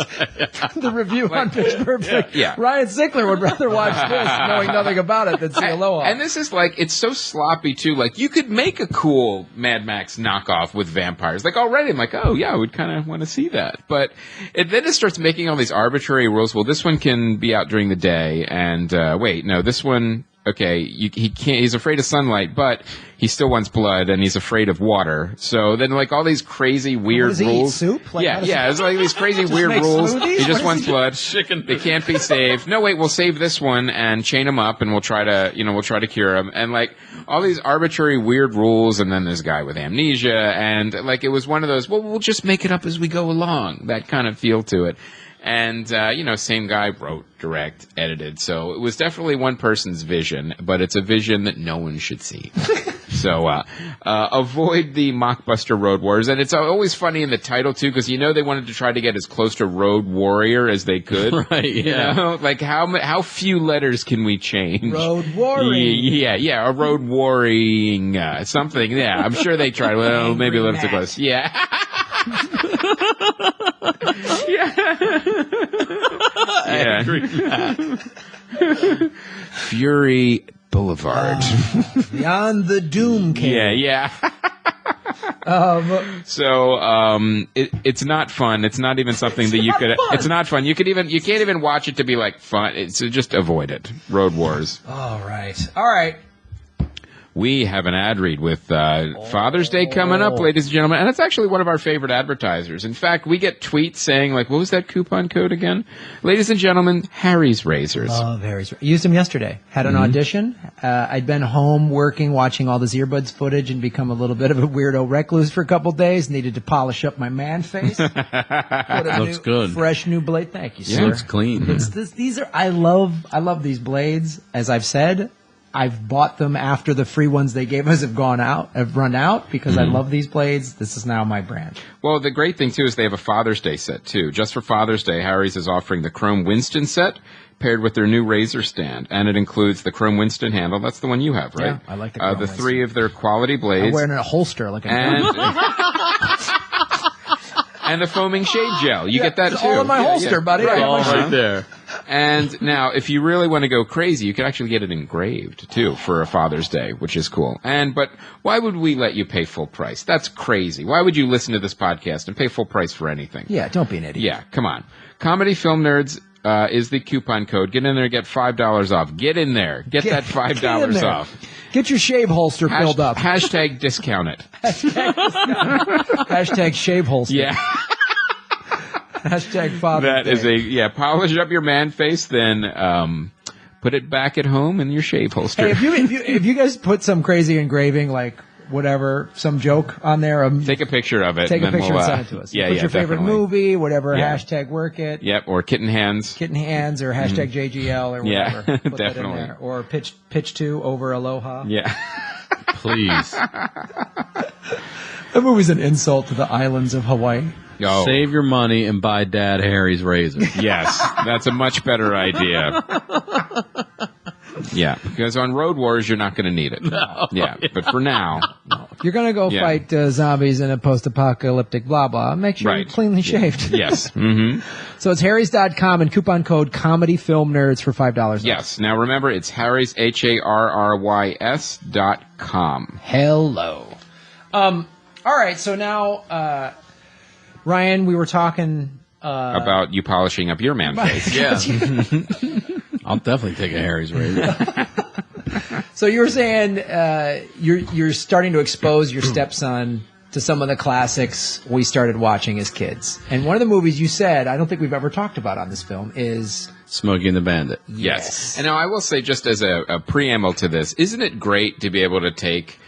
The review on Pitch Perfect. Yeah. Ryan Sickler would rather watch this knowing nothing about it than see Aloha. And this is like, it's so sloppy too. Like you could make a cool Mad Max knockoff with vampires. Like already I'm like, oh yeah, I would kind of want to see that. But then it starts making all these arbitrary rules. Well, this one can be out during the day, and wait, no, this one. Okay, he can't. He's afraid of sunlight, but he still wants blood, and he's afraid of water. So then, like all these crazy weird rules. Eat soup? Like, yeah. It's like these crazy weird rules. Smoothies? He just wants blood. Chicken. They can't be saved. No, wait. We'll save this one and chain him up, and we'll try to cure him. And like all these arbitrary weird rules. And then there's a guy with amnesia, and like it was one of those. Well, we'll just make it up as we go along. That kind of feel to it. And, same guy wrote, direct, edited. So it was definitely one person's vision, but it's a vision that no one should see. So avoid the mockbuster Road Wars. And it's always funny in the title, too, because they wanted to try to get as close to Road Warrior as they could. Right, yeah. Like how few letters can we change? Road Warring. Yeah, a Road Warring something. Yeah, I'm sure they tried. Well, maybe a little too close. Yeah. Fury Boulevard. Beyond the Doom Cave. Yeah. It's not fun. It's not even something that you could. It's not fun. You can't even watch it to be like fun. It's just avoid it. Road Wars. All right. We have an ad read with Father's Day coming up, ladies and gentlemen, and it's actually one of our favorite advertisers. In fact, we get tweets saying, like, what was that coupon code again? Ladies and gentlemen, Harry's Razors. Oh, Harry's. Used them yesterday. Had an audition. I'd been home working, watching all this earbuds footage, and become a little bit of a weirdo recluse for a couple days. Needed to polish up my man face. Looks good. Fresh new blade. Thank you, sir. Yeah, looks clean. These are. I love these blades. As I've said, I've bought them after the free ones they gave us have run out because I love these blades. This is now my brand. Well, the great thing, too, is they have a Father's Day set, too. Just for Father's Day, Harry's is offering the Chrome Winston set paired with their new razor stand, and it includes the Chrome Winston handle. That's the one you have, right? Yeah, I like the Chrome the three of their quality blades. I'm wearing a holster like a and the foaming shade gel. You get that, too. All in my holster, buddy. Right, right there. And now, if you really want to go crazy, you can actually get it engraved, too, for a Father's Day, which is cool. But why would we let you pay full price? That's crazy. Why would you listen to this podcast and pay full price for anything? Yeah, don't be an idiot. Yeah, come on. Comedy Film Nerds is the coupon code. Get in there, get $5 off. Get in there. Get that $5 off. Get your shave holster filled up. Hashtag discount it. Hashtag shave holster. Yeah. Hashtag Father's Day. Polish up your man face, then put it back at home in your shave holster. Hey, if you guys put some crazy engraving, like whatever, some joke on there, take a picture of it. Take a picture and send it to us. Put your favorite movie, whatever, hashtag work it. Yep, or kitten hands. Kitten hands, or hashtag JGL, or whatever. Yeah, put definitely. That in there. Or pitch 2 over Aloha. Yeah. Please. That movie's an insult to the islands of Hawaii. Oh. Save your money and buy Dad Harry's razor. Yes, that's a much better idea. Yeah, because on Road Wars, you're not going to need it. But for now, You're going to go fight zombies in a post-apocalyptic blah, blah. Make sure you're cleanly shaved. Yes. Mm-hmm. So it's Harry's.com and coupon code ComedyFilmNerds for $5 Yes. Now remember, it's Harry's, HARRYS.com. Hello. All right, so now, Ryan, we were talking... about you polishing up your man face. Yeah. I'll definitely take a Harry's raise. So you were saying you're starting to expose your stepson to some of the classics we started watching as kids. And one of the movies you said, I don't think we've ever talked about on this film, is... Smokey and the Bandit. Yes. And now I will say, just as a preamble to this, isn't it great to be able to take...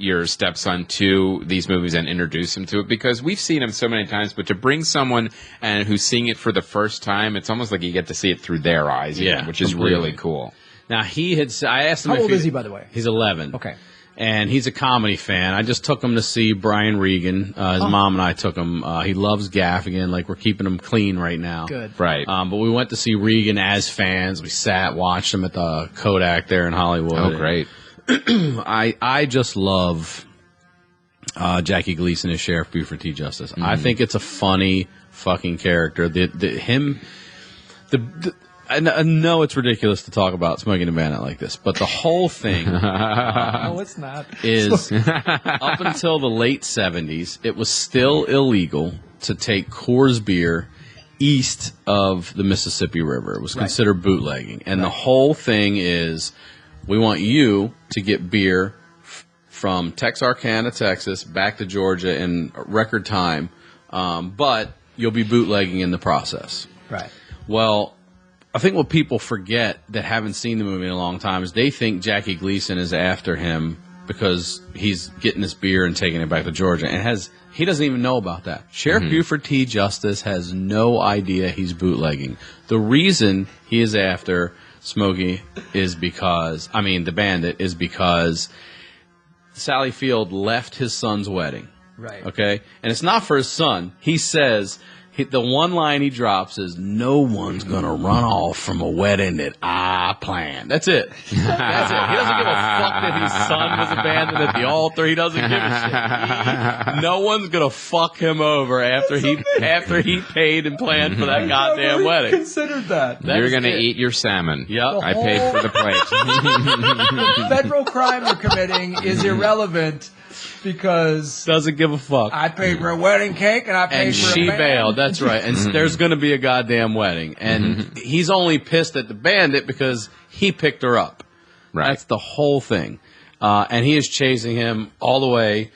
your stepson to these movies and introduce him to it, because we've seen him so many times, but to bring someone and who's seeing it for the first time, it's almost like you get to see it through their eyes, which is really cool. Now I asked him how old is he, by the way? He's 11. Okay. And he's a comedy fan. I just took him to see Brian Regan. His mom and I took him. He loves Gaffigan. Like, we're keeping him clean right now. Good. Right. But we went to see Regan as fans. We sat, watched him at the Kodak there in Hollywood. Oh, great. I just love Jackie Gleason as Sheriff Buford T. Justice. I think it's a funny fucking character. I know it's ridiculous to talk about Smokey and the Bandit like this, but the whole thing No, it's not. is up until the late 70s, it was still illegal to take Coors beer east of the Mississippi River. It was considered bootlegging. And the whole thing is, we want you to get beer from Texarkana, Texas, back to Georgia in record time, but you'll be bootlegging in the process. Right. Well, I think what people forget that haven't seen the movie in a long time is they think Jackie Gleason is after him because he's getting this beer and taking it back to Georgia, and he doesn't even know about that. Sheriff Buford T. Justice has no idea he's bootlegging. The reason he is after Smokey is because, the Bandit, is because Sally Field left his son's wedding. Right. Okay? And it's not for his son. He says, the one line he drops is, "No one's going to run off from a wedding that I planned." That's it. That's it. He doesn't give a fuck that his son was abandoned at the altar. He doesn't give a shit. No one's going to fuck him over after he paid and planned for that goddamn wedding. Considered that. You're going to eat your salmon. Yep. I paid for the plate. The federal crime you're committing is irrelevant because Doesn't give a fuck. I paid for a wedding cake and I paid And for she a band. bailed. That's right. And there's going to be a goddamn wedding. And he's only pissed at the Bandit because he picked her up. Right. That's the whole thing. And he is chasing him all the way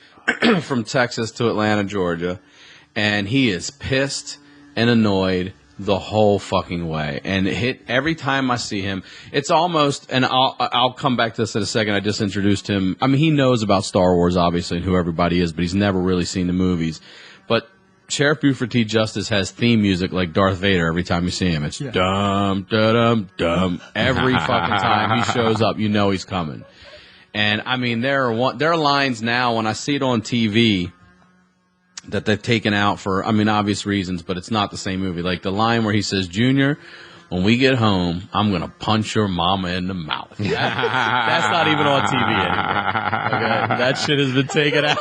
from Texas to Atlanta, Georgia. And he is pissed and annoyed the whole fucking way. And every time I see him, it's almost, and I'll come back to this in a second. I just introduced him. He knows about Star Wars, obviously, and who everybody is, but he's never really seen the movies. But Sheriff Buford T. Justice has theme music like Darth Vader every time you see him. It's dum, da-dum, dum. Every fucking time he shows up, you know he's coming. And, there are lines now when I see it on TV that they've taken out for, obvious reasons, but it's not the same movie. Like the line where he says, "Junior, when we get home, I'm going to punch your mama in the mouth." That's not even on TV anymore. Okay? That shit has been taken out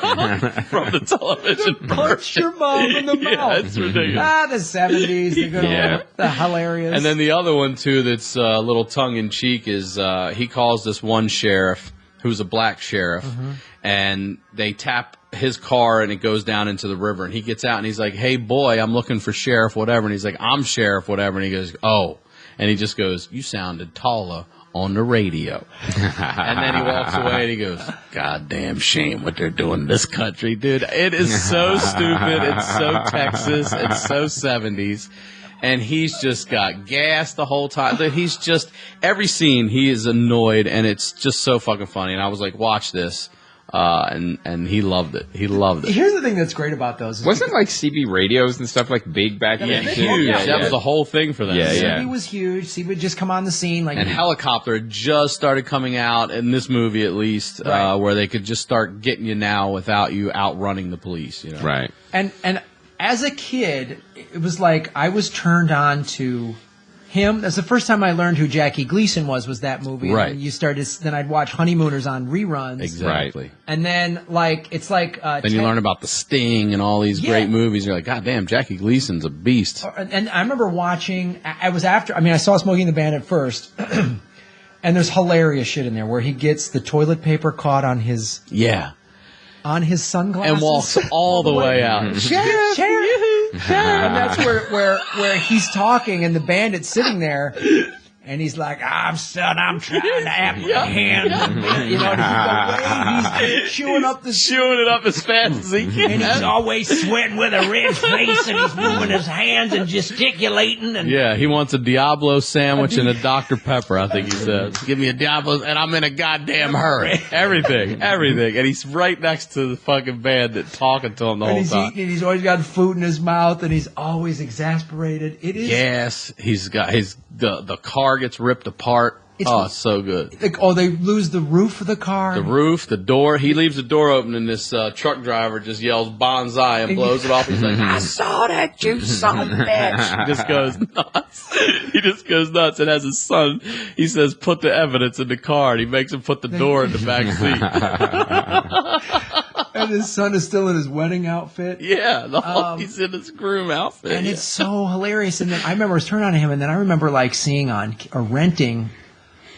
from the television. Punch your mom in the mouth. Yeah, it's ridiculous. The 70s. The good old, the hilarious. And then the other one, too, that's a little tongue-in-cheek is he calls this one sheriff, who's a black sheriff, and they tap his car and it goes down into the river, and he gets out and he's like, "Hey boy, I'm looking for Sheriff whatever," and he's like, "I'm Sheriff whatever," and he goes, "Oh," and he just goes, "You sounded taller on the radio." And then he walks away and he goes, "Goddamn shame what they're doing in this country, dude." It is so stupid. It's so Texas. It's so 70s. And he's just got gas the whole time. He's just, every scene he is annoyed, and it's just so fucking funny. And I was like, watch this. And he loved it. He loved it. Here's the thing that's great about those. Wasn't like CB radios and stuff like big back then? Huge. Yeah, that was the whole thing for them. Yeah, yeah. CB was huge. CB would just come on the scene. And Helicopter just started coming out, in this movie at least, where they could just start getting you now without you outrunning the police. You know? Right. And as a kid, it was like I was turned on to him. That's the first time I learned who Jackie Gleason was that movie. And Right. then you started. Then I'd watch Honeymooners on reruns. Exactly. And then it's like. Then you learn about The Sting and all these great movies. You're like, God damn, Jackie Gleason's a beast. And I remember watching. I saw Smokey and the Bandit first. And there's hilarious shit in there where he gets the toilet paper caught on his sunglasses And walks all the way out. Sheriff. And that's where he's talking and the bandit's sitting there and he's like, I'm trying to apprehend the you know, he's chewing Chewing it up as fast as he can. and he's always sweating with a red face and he's moving his hands and gesticulating and Yeah, he wants a Diablo sandwich and a Dr. Pepper, I think he says. Give me a Diablo, and I'm in a goddamn hurry. Everything. And he's right next to the fucking bandit talking to him the whole he's time. eating and he's always got food in his mouth and he's always exasperated. It is Yes, he's got the car gets ripped apart. It's so good. they lose the roof of the car. The roof, the door. He leaves the door open, and this truck driver just yells "Bonsai" and blows it off. He's like, "I saw that, you son of a bitch!" He just goes nuts. He just goes nuts. And as his son, he says, "Put the evidence in the car," and he makes him put the door in the back seat. And his son is still in his wedding outfit. Yeah, he's in his groom outfit, and it's so hilarious. And then I remember I was turned on to him, and then I remember seeing on or renting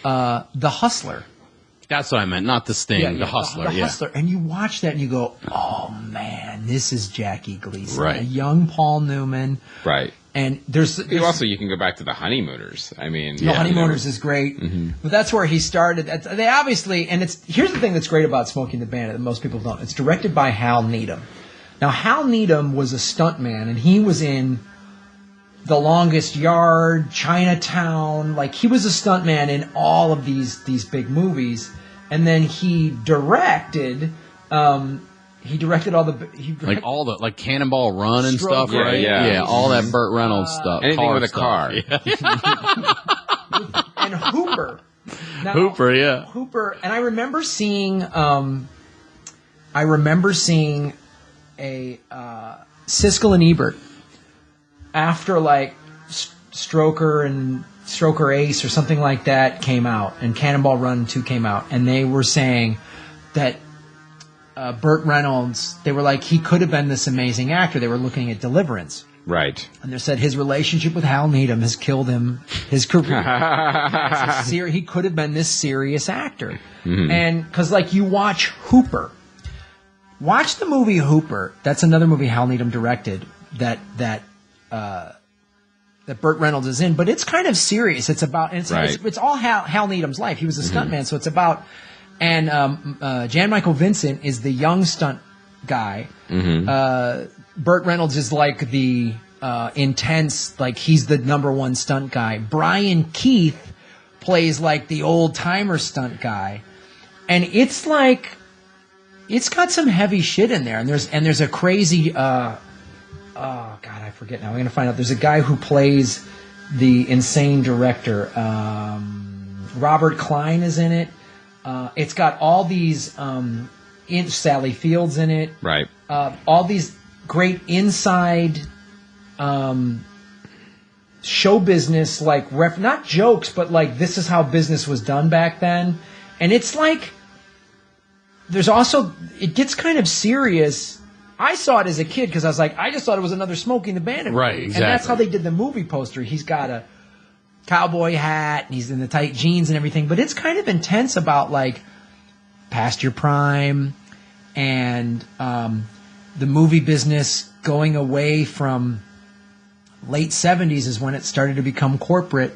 The Hustler. That's what I meant, not The Sting, The Hustler. The Hustler, and you watch that and you go, "Oh man, this is Jackie Gleason, Right. a young Paul Newman." Right. And there's You can go back to the Honeymooners. I mean, The Honeymooners is great, but that's where he started. They obviously, and here's the thing that's great about Smokey and the Bandit that most people don't. It's directed by Hal Needham. Now, Hal Needham was a stuntman, and he was in The Longest Yard, Chinatown. He was a stuntman in all of these big movies, and then he directed. He directed all the Cannonball Run and Stroke, stuff, right? yeah. All that Burt Reynolds stuff. Anything with a stuff. car. Yeah. and Hooper. Now, Hooper, yeah. Hooper, and I remember seeing a Siskel and Ebert after Stroker Ace or something like that came out, and Cannonball Run 2 came out, and they were saying that Burt Reynolds, they were like, he could have been this amazing actor. They were looking at Deliverance. Right. And they said his relationship with Hal Needham has killed him, his career. He could have been this serious actor. Mm-hmm. And because you watch Hooper. Watch the movie Hooper. That's another movie Hal Needham directed that Burt Reynolds is in. But it's kind of serious. It's about, and it's all Hal Needham's life. He was a stuntman, so it's about... And Jan Michael Vincent is the young stunt guy. Mm-hmm. Burt Reynolds is the intense, he's the number one stunt guy. Brian Keith plays the old timer stunt guy, and it's got some heavy shit in there. And there's a crazy oh god, I forget now. I'm gonna find out. There's a guy who plays the insane director. Robert Klein is in it. It's got all these Sally Fields in it. Right. All these great inside show business, not jokes, but this is how business was done back then. And it's there's also, it gets kind of serious. I saw it as a kid because I was I just thought it was another Smokey and the Bandit movie. Right, exactly. And that's how they did the movie poster. He's got a cowboy hat and he's in the tight jeans and everything, but it's kind of intense about past your prime and the movie business going away from late 70s is when it started to become corporate,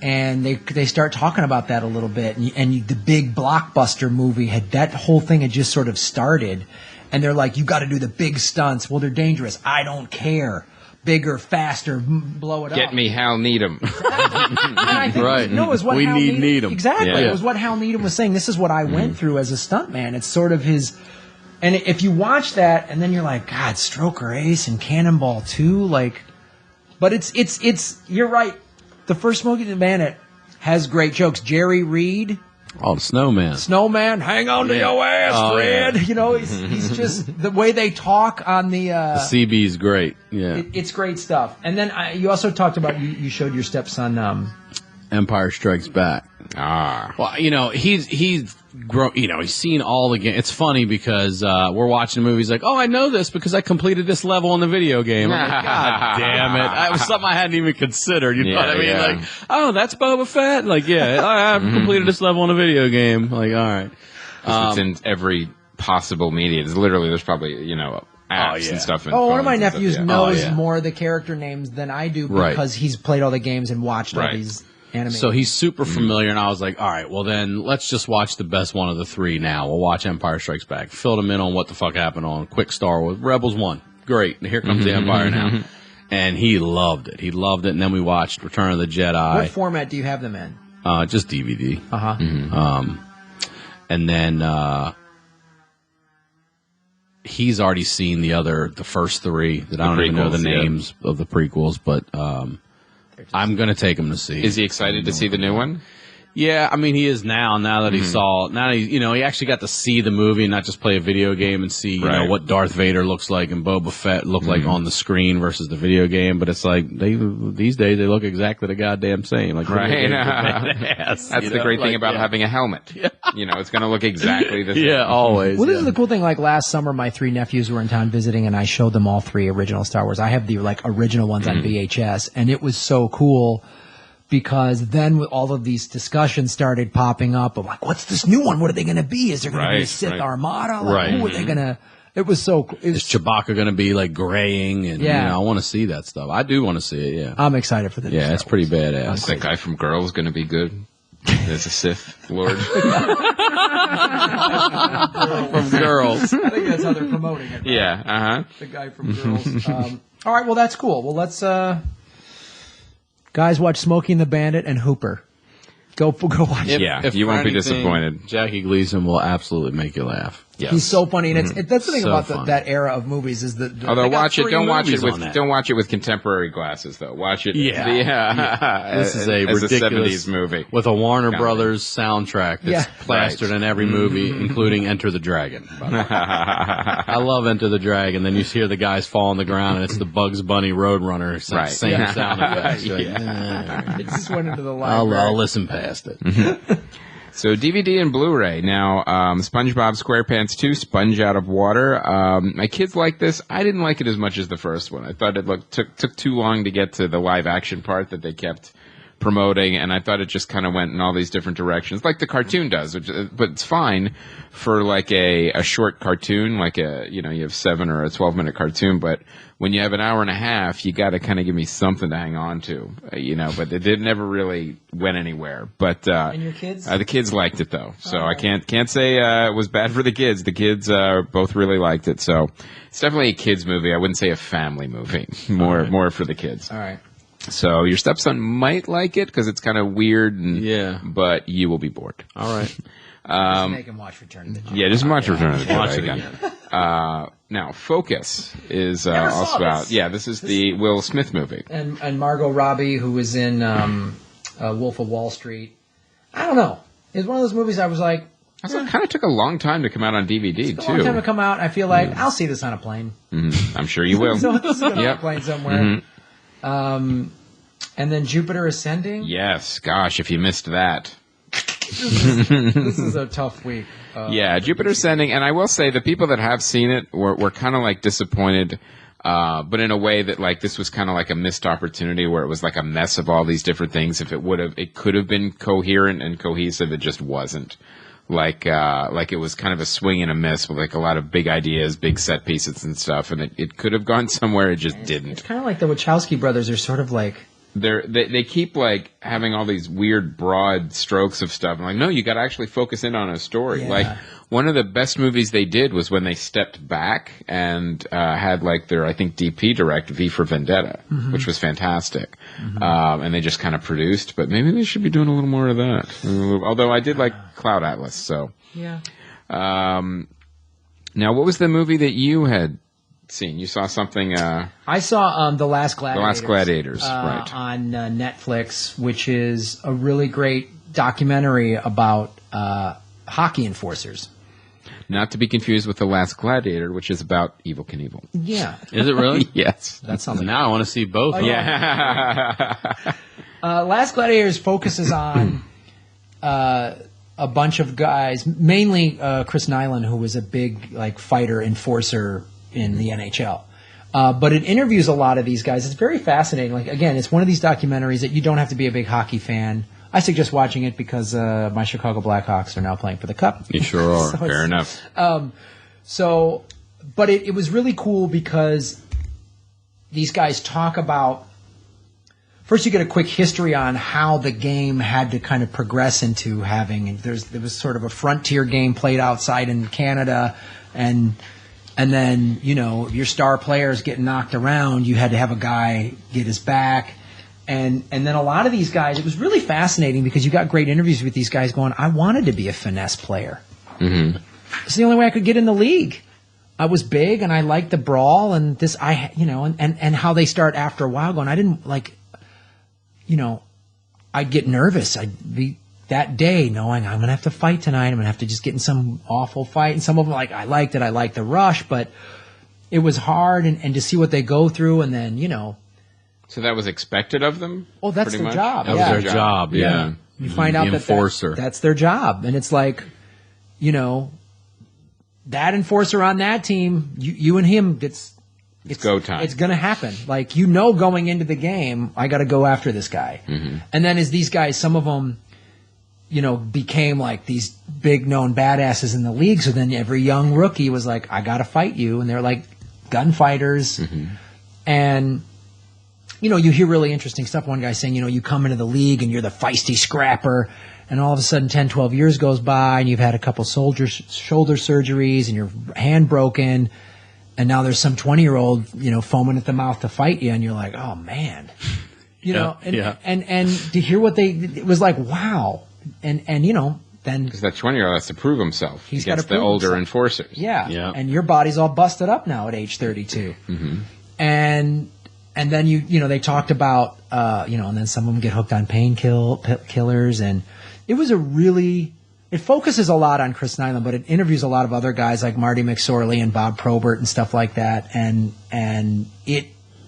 and they start talking about that a little bit, and the big blockbuster movie that whole thing had just sort of started, and they're you got to do the big stunts. Well, they're dangerous. I don't care. Bigger, faster, blow it up. Get me Hal Needham. And I think, Right. it was what We Hal need Needham. Exactly. Yeah. It was what Hal Needham was saying. This is what I went through as a stuntman. It's sort of his... And if you watch that, and then you're God, Stroker Ace and Cannonball 2, But it's you're right. The first Smokey and the Bandit has great jokes. Jerry Reed... Oh, the snowman. Snowman, hang on to your ass, Fred. You know, he's just the way they talk on the CB's great. Yeah, it's great stuff. And then you also talked about you showed your stepson Empire Strikes Back. Ah, Well, you know, he's grown. You know, he's seen all the games. It's funny because we're watching the movie. He's like, "Oh, I know this because I completed this level in the video game." I'm like, God damn it! It was something I hadn't even considered. You know what I mean? Yeah. Like, oh, that's Boba Fett. Like, yeah, I've completed this level in a video game. Like, all right. it's in every possible media. There's probably apps and stuff. And one of my phones and stuff, nephews yeah. knows more of the character names than I do because he's played all the games and watched all these animated. So he's super familiar, and I was like, all right, well then let's just watch the best one of the three now. We'll watch Empire Strikes Back. Filled him in on what the fuck happened on Quick Star Wars. Rebels won. Great. And here comes the Empire now. And he loved it. He loved it. And then we watched Return of the Jedi. What format do you have them in? Just DVD. Uh-huh. And then he's already seen the first three that I don't even know the names of the prequels, but I'm going to take him to see. Is he excited to see the new one? Yeah, I mean, he is now that he saw, now that he actually got to see the movie and not just play a video game and see, you know, what Darth Vader looks like and Boba Fett look like on the screen versus the video game. But it's like, these days, they look exactly the goddamn same. Like, That's the great thing about having a helmet. Yeah. You know, it's going to look exactly the same. Yeah, always. Well, this is the cool thing. Like last summer, my three nephews were in town visiting, and I showed them all three original Star Wars. I have the original ones on VHS, and it was so cool. Because then all of these discussions started popping up of like, what's this new one? What are they going to be? Is there going to be a Sith Armada? Like, who are they going to? It was so. Is Chewbacca going to be like graying? And I want to see that stuff. I do want to see it. Yeah, I'm excited for the. Yeah, it's pretty badass. Is that guy from Girls going to be good? As a Sith Lord from Girls. I think that's how they're promoting it. Right? Yeah. The guy from Girls. All right. Well, that's cool. Well, let's. Guys, watch Smokey and the Bandit and Hooper. Go watch it. Yeah, you won't be disappointed. Jackie Gleason will absolutely make you laugh. Yes. He's so funny, and that's the thing So about that era of movies is that. Although don't watch it with contemporary glasses though. Watch it. This is a ridiculous '70s movie with a Warner Brothers soundtrack that's plastered in every movie, Mm-hmm. including Enter the Dragon. By the way. I love Enter the Dragon. Then you hear the guys fall on the ground, and it's the Bugs Bunny Roadrunner. Same sound effects. It just went into the library. I'll listen past it. So DVD and Blu-ray. Now, SpongeBob SquarePants 2, Sponge Out of Water. My kids like this. I didn't like it as much as the first one. I thought it took too long to get to the live action part that they kept promoting, and I thought it just kind of went in all these different directions, like the cartoon does. But it's fine for like a short cartoon, like you have 7 or a 12-minute cartoon. But when you have an hour and a half, you got to kind of give me something to hang on to, But it never really went anywhere. But and your kids? The kids liked it though, so I can't say it was bad for the kids. The kids both really liked it, so it's definitely a kids movie. I wouldn't say a family movie. More for the kids. All right. So your stepson might like it because it's kind of weird, but you will be bored. All right. Just make him watch Return of the Jedi. Yeah, just watch Return of the Jedi. Watch it again. Now, Focus is also out. Yeah, this is the Will Smith movie. And Margot Robbie, who was in Wolf of Wall Street. I don't know. It's one of those movies I was like... It kind of took a long time to come out on DVD, It's a long time to come out. I feel like I'll see this on a plane. Mm-hmm. I'm sure you will. So this is going to be on a plane somewhere. Mm-hmm. And then Jupiter Ascending. Yes, gosh, if you missed that. This is a tough week. Jupiter Ascending, and I will say the people that have seen it were kind of like disappointed, but in a way that like this was kind of like a missed opportunity where it was like a mess of all these different things. If it could have been coherent and cohesive, it just wasn't. Like it was kind of a swing and a miss with like a lot of big ideas, big set pieces and stuff, and it could have gone somewhere, it just didn't. It's kind of like the Wachowski brothers are sort of like... They keep like having all these weird broad strokes of stuff. I'm like, no, you got to actually focus in on a story. Yeah. Like one of the best movies they did was when they stepped back and had like their, I think, DP direct V for Vendetta, which was fantastic. And they just kind of produced, but maybe they should be doing a little more of that. Although I did like Cloud Atlas, so. Yeah. Now, what was the movie that you had seen? You saw something. I saw The Last Gladiators. The Last Gladiators, right? On Netflix, which is a really great documentary about hockey enforcers. Not to be confused with The Last Gladiator, which is about Evel Knievel. Yeah. Is it really? Yes. That sounds like Now I want to see both. Yeah. Last Gladiators focuses on a bunch of guys, mainly Chris Nyland, who was a big fighter enforcer in the NHL. But it interviews a lot of these guys. It's very fascinating. Again, it's one of these documentaries that you don't have to be a big hockey fan. I suggest watching it because my Chicago Blackhawks are now playing for the Cup. You sure are. So Fair enough. But it was really cool because these guys talk about. First, you get a quick history on how the game had to kind of progress into having. There was sort of a frontier game played outside in Canada, and then your star players getting knocked around. You had to have a guy get his back, and then a lot of these guys. It was really fascinating because you got great interviews with these guys going. I wanted to be a finesse player. Mm-hmm. It's the only way I could get in the league. I was big and I liked the brawl and this. And how they start after a while going. I didn't like. I'd get nervous. I'd be that day knowing I'm going to have to fight tonight. I'm going to have to just get in some awful fight. And some of them, I liked it. I liked the rush, but it was hard and to see what they go through. And then, So that was expected of them? Oh, that's pretty their much? job. That was their job, yeah. You find out the enforcer. that's their job. And it's that enforcer on that team, you and him, it's go time. It's going to happen. Going into the game, I got to go after this guy. Mm-hmm. And then as these guys, some of them, became these big known badasses in the league. So then every young rookie was like, I got to fight you. And they're like gunfighters. Mm-hmm. And, you hear really interesting stuff. One guy saying, you come into the league and you're the feisty scrapper. And all of a sudden 10, 12 years goes by and you've had a couple shoulder surgeries and your hand broken. And now there's some 20-year-old, foaming at the mouth to fight you, and you're like, oh man, and to hear what it was like, wow, and then because that 20-year-old has to prove himself he's against gotta the prove older himself. enforcers. Yeah, and your body's all busted up now at age 32, and then they talked about and then some of them get hooked on painkillers, and it was It focuses a lot on Chris Nyland, but it interviews a lot of other guys like Marty McSorley and Bob Probert and stuff like that. And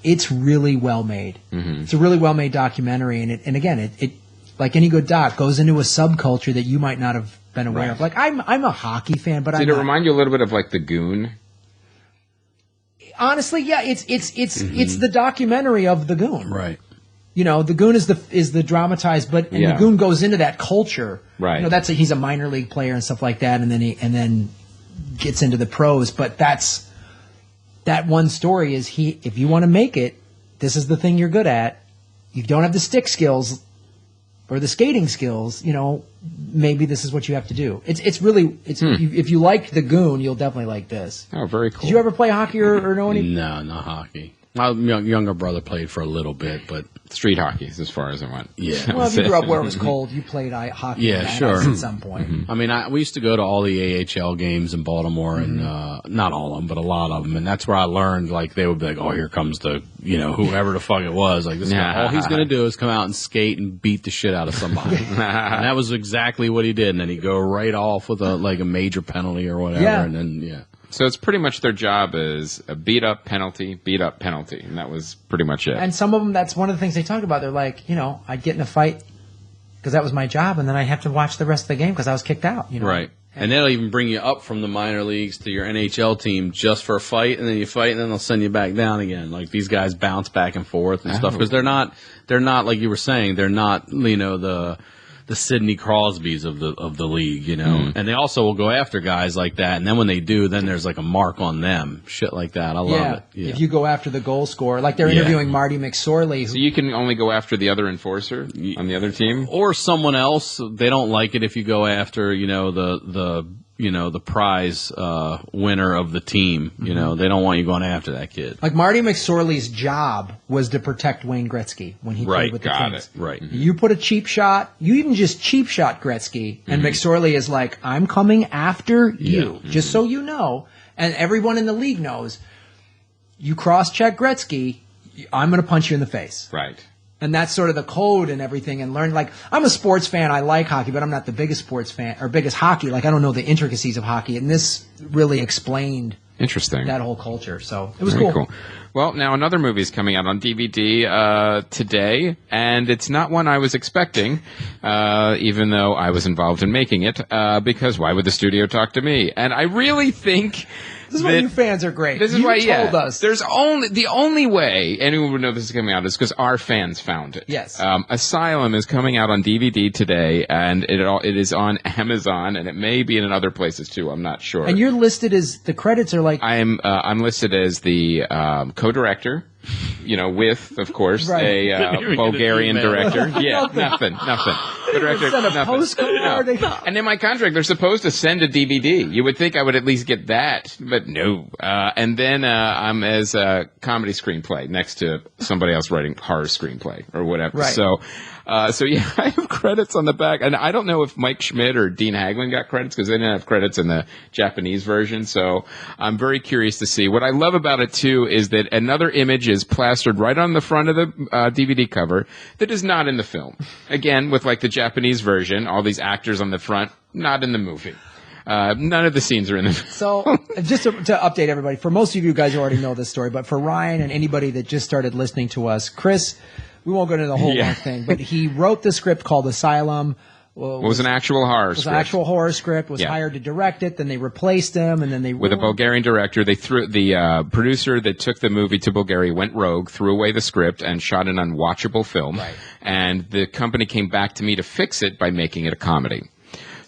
it's really well made. Mm-hmm. It's a really well made documentary. And again, it like any good doc goes into a subculture that you might not have been aware of. Like I'm a hockey fan, but Did it remind you a little bit of The Goon? Honestly, yeah, it's the documentary of the Goon. Right. The Goon is the dramatized, but the Goon goes into that culture. Right. He's a minor league player and stuff like that, and then gets into the pros. But that one story is if you want to make it, this is the thing you're good at. You don't have the stick skills or the skating skills. Maybe this is what you have to do. It's really if you like the Goon, you'll definitely like this. Oh, very cool. Did you ever play hockey or know any? No, not hockey. My younger brother played for a little bit, but street hockey is as far as I went. Yeah. Well, if you grew up where it was cold, you played hockey. Yeah, sure. At some point. I mean, we used to go to all the AHL games in Baltimore, and not all of them, but a lot of them, and that's where I learned. They would be like, "Oh, here comes the whoever the fuck it was." Like this guy, all he's gonna do is come out and skate and beat the shit out of somebody, and that was exactly what he did. And then he'd go right off with a major penalty or whatever, and then So it's pretty much their job is a beat up penalty, and that was pretty much it. And some of them, that's one of the things they talk about. They're like, I'd get in a fight because that was my job, and then I'd have to watch the rest of the game because I was kicked out. Right. And they'll even bring you up from the minor leagues to your NHL team just for a fight, and then you fight, and then they'll send you back down again. Like these guys bounce back and forth and stuff because they're not like you were saying, they're not the Sidney Crosbys of the league, and they also will go after guys like that. And then when they do, then there's a mark on them, shit like that. I love it. Yeah. If you go after the goal scorer, like they're interviewing Marty McSorley. So you can only go after the other enforcer on the other team, or someone else. They don't like it if you go after the prize winner of the team. They don't want you going after that kid. Like Marty McSorley's job was to protect Wayne Gretzky when he played with the Kings. Right. You put a cheap shot, you even just cheap shot Gretzky, and McSorley is like, I'm coming after you, just so you know. And everyone in the league knows, you cross-check Gretzky, I'm going to punch you in the face. Right. And that's sort of the code and everything, and learn. Like, I'm a sports fan. I like hockey, but I'm not the biggest sports fan or biggest hockey. Like, I don't know the intricacies of hockey. And this really explained Interesting. that whole culture. So it was Very cool. Well, now another movie is coming out on DVD today, and it's not one I was expecting, even though I was involved in making it, because why would the studio talk to me? And I really think This is why you fans are great. This is you why, told us. There's the only way anyone would know this is coming out is because our fans found it. Yes. Asylum is coming out on DVD today, and it is on Amazon, and it may be in other places too. I'm not sure. And you're listed as the credits are like. I'm listed as the co-director. With, of course, Right. a Bulgarian director. Yeah, nothing. Co-director, Send a nothing. postcard. No. And in my contract, they're supposed to send a DVD. You would think I would at least get that, but no. And then I'm as a comedy screenplay next to somebody else writing horror screenplay or whatever. Right. So yeah, I have credits on the back, and I don't know if Mike Schmidt or Dean Haglund got credits because they didn't have credits in the Japanese version. So I'm very curious to see. What I love about it too is that another image is plastered right on the front of the DVD cover that is not in the film. Again, with like the Japanese version, all these actors on the front, not in the movie. None of the scenes are in the film. So, just to update everybody, for most of you guys who already know this story, but for Ryan and anybody that just started listening to us, Chris, we won't go into the whole long thing, but he wrote the script called Asylum. It was an actual horror script. It was an actual horror script, was hired to direct it, then they replaced him, and then they... With a Bulgarian director, they threw the producer that took the movie to Bulgaria went rogue, threw away the script, and shot an unwatchable film. Right. And the company came back to me to fix it by making it a comedy.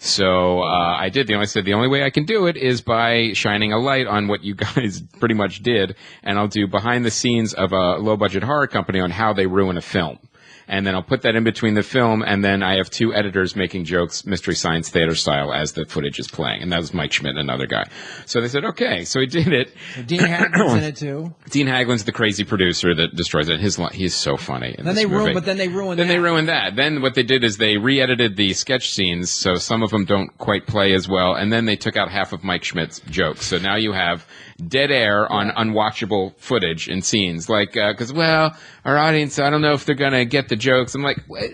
So I did. I said the only way I can do it is by shining a light on what you guys pretty much did, and I'll do behind the scenes of a low-budget horror company on how they ruin a film. And then I'll put that in between the film, and then I have two editors making jokes, Mystery Science Theater style, as the footage is playing. And that was Mike Schmidt, another guy. So they said, okay. So he did it. So Dean Haglund's in it, too. Dean Haglund's the crazy producer that destroys it. He's so funny in this movie. But then they ruined that. Then they ruined that. Then what they did is they re-edited the sketch scenes, so some of them don't quite play as well. And then they took out half of Mike Schmidt's jokes. So now you have dead air on unwatchable footage and scenes. Like, because, our audience, I don't know if they're going to get the jokes. I'm like, what?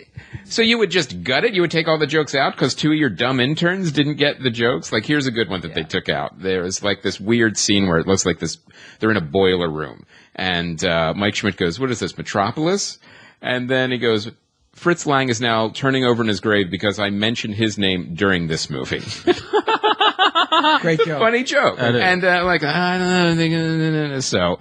So you would just gut it? You would take all the jokes out because two of your dumb interns didn't get the jokes? Like, here's a good one that they took out. There's like this weird scene where it looks like they're in a boiler room. And Mike Schmidt goes, what is this, Metropolis? And then he goes, Fritz Lang is now turning over in his grave because I mentioned his name during this movie. Great joke. Funny joke. And I don't know. So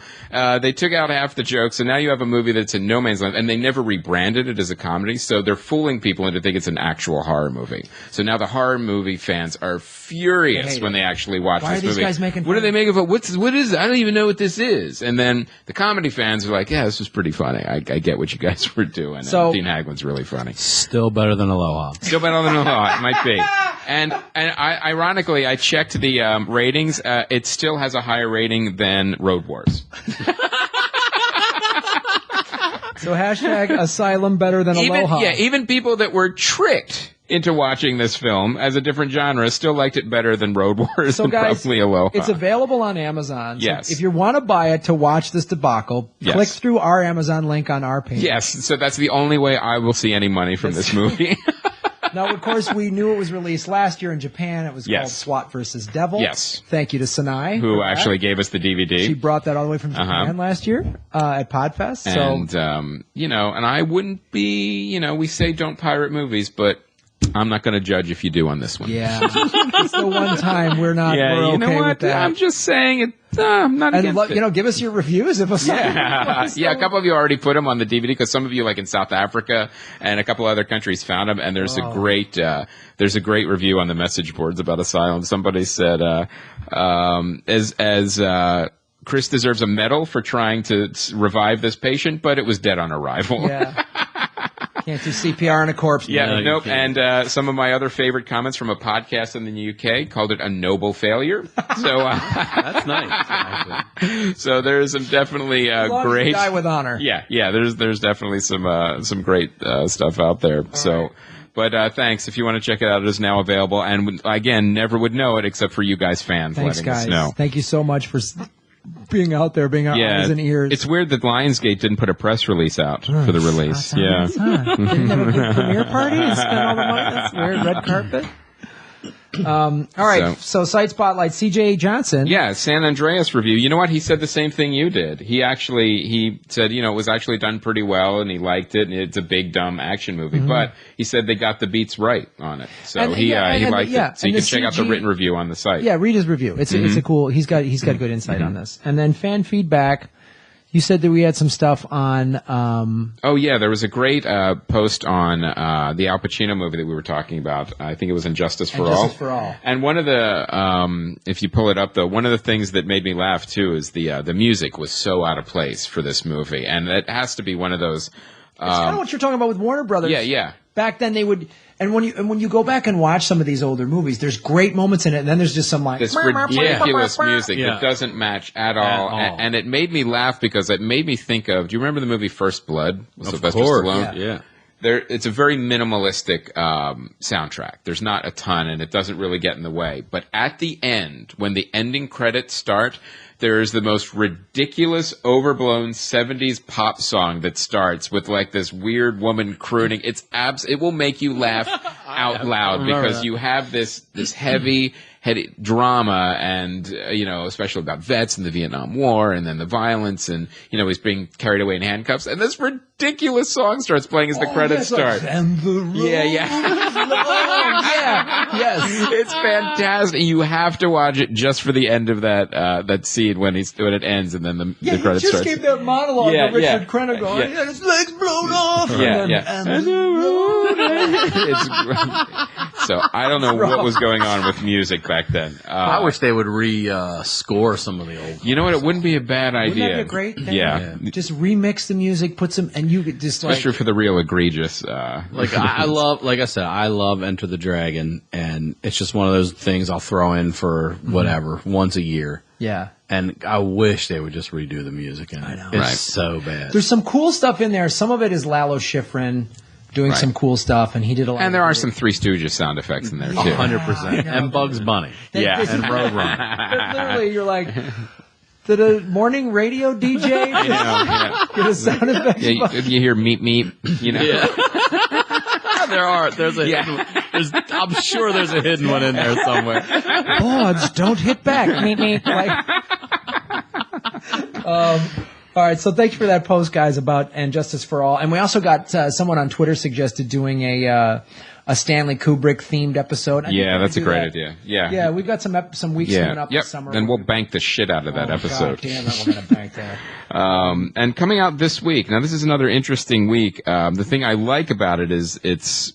they took out half the jokes, and now you have a movie that's in no man's land, and they never rebranded it as a comedy, so they're fooling people into thinking it's an actual horror movie. So now the horror movie fans are furious when they actually watch this movie. Why are these guys making fun? What do they make of it? What is it? I don't even know what this is. And then the comedy fans are like, yeah, this was pretty funny. I get what you guys were doing. So, and Dean Haglund's really funny. Still better than Aloha. Still better than Aloha. It might be. And ironically, I checked the ratings. It still has a higher rating than Road Wars. So hashtag Asylum better than Aloha. Even people that were tricked into watching this film as a different genre still liked it better than Road Wars and probably Aloha. It's available on Amazon. So yes. If you want to buy it to watch this debacle, click through our Amazon link on our page. Yes, so that's the only way I will see any money from this movie. Now, of course, we knew it was released last year in Japan. It was called SWAT vs. Devil. Yes. Thank you to Sanai. Who actually gave us the DVD. She brought that all the way from Japan last year at Podfest. And, and I wouldn't be, we say don't pirate movies, but I'm not going to judge if you do on this one. Yeah. It's the one time we're okay with that. I'm just saying it. I'm not against it. Give us your reviews if a a couple of you already put them on the DVD because some of you, like in South Africa and a couple other countries, found them. And there's a great review on the message boards about Asylum. Somebody said, Chris deserves a medal for trying to revive this patient, but it was dead on arrival. Yeah. Can't do CPR on a corpse. Yeah, nope. And some of my other favorite comments from a podcast in the UK called it a noble failure. So that's nice. So there's some definitely great. Die with honor. Yeah. There's definitely some great stuff out there. But thanks. If you want to check it out, it is now available. And again, never would know it except for you guys fans. Thanks, letting guys. us know. Thank you so much for being out there, being our eyes and ears. It's weird that Lionsgate didn't put a press release out for the release. They didn't have a big premiere party and spend all the money. That's weird. Red carpet. All right. So Site Spotlight, CJ Johnson. Yeah, San Andreas review. You know what? He said the same thing you did. He said, it was actually done pretty well and he liked it and it's a big, dumb action movie. But he said they got the beats right on it. So he liked it. So you can check out the written review on the site. Yeah, read his review. It's a cool, he's got good insight on this. And then fan feedback. You said that we had some stuff on. There was a great post on the Al Pacino movie that we were talking about. I think it was Injustice for All. Injustice for All. And one of the, if you pull it up though, one of the things that made me laugh too is the music was so out of place for this movie, and it has to be one of those. It's kind of what you're talking about with Warner Brothers. Yeah. Back then they would, and when you go back and watch some of these older movies, there's great moments in it, and then there's just some like this ridiculous music that doesn't match at all. And it made me laugh because it made me think of. Do you remember the movie First Blood with Sylvester Stallone? Yeah. It's a very minimalistic soundtrack. There's not a ton, and it doesn't really get in the way. But at the end, when the ending credits start, there is the most ridiculous, overblown 70s pop song that starts with like this weird woman crooning. It will make you laugh out loud because you have this heavy drama and, especially about vets and the Vietnam War and then the violence and, he's being carried away in handcuffs. And this ridiculous song starts playing as the credits start. And the road yes. It's fantastic. You have to watch it just for the end of that scene when it ends and then the credits just starts. Gave that monologue of Richard Crenna going, his legs blown off. And the road. It's great. So I don't know what was going on with music back then. I wish they would score some of the old. You know what? It wouldn't be a bad idea. Wouldn't that be a great thing? Yeah. Just remix the music, put some, and you could just especially for the real egregious. I love Enter the Dragon, and it's just one of those things I'll throw in for whatever once a year. Yeah. And I wish they would just redo the music in it. I know. It's so bad. There's some cool stuff in there. Some of it is Lalo Schifrin doing some cool stuff, and he did a lot. And there are some Three Stooges sound effects in there too. 100%. And Bugs Bunny. Yeah. And Roadrunner. Literally, you're like, did a morning radio DJ get a sound effect? Yeah, you hear meep meep. I'm sure there's a hidden one in there somewhere. Boards don't hit back. Meep meep. All right, so thank you for that post, guys, about And Justice for All. And we also got someone on Twitter suggested doing a Stanley Kubrick themed episode. Yeah, that's a great idea. Yeah. Yeah, we've got some weeks coming up this summer. Then we'll bank the shit out of that episode. God damn it, we're going to bank that. And coming out this week. Now, this is another interesting week. The thing I like about it is it's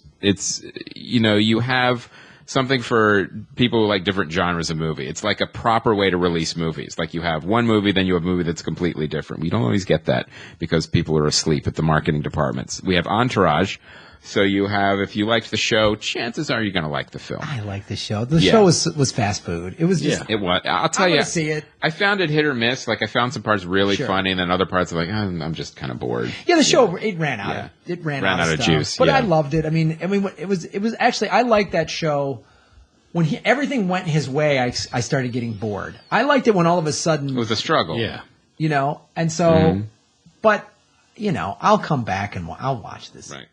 you have something for people who like different genres of movie. It's like a proper way to release movies. Like you have one movie, then you have a movie that's completely different. We don't always get that because people are asleep at the marketing departments. We have Entourage. So you have, if you liked the show, chances are you're going to like the film. I like the show. The show was fast food. It was just. It was. I'll tell you. See it. I found it hit or miss. Like I found some parts really funny, and then other parts are like, I'm just kind of bored. Yeah, the show it ran out. Yeah. It ran out of of stuff. juice. But yeah. I loved it. I mean, it was actually I liked that show. When everything went his way, I started getting bored. I liked it when all of a sudden it was a struggle. Yeah. And so, but I'll come back and I'll watch this. Right.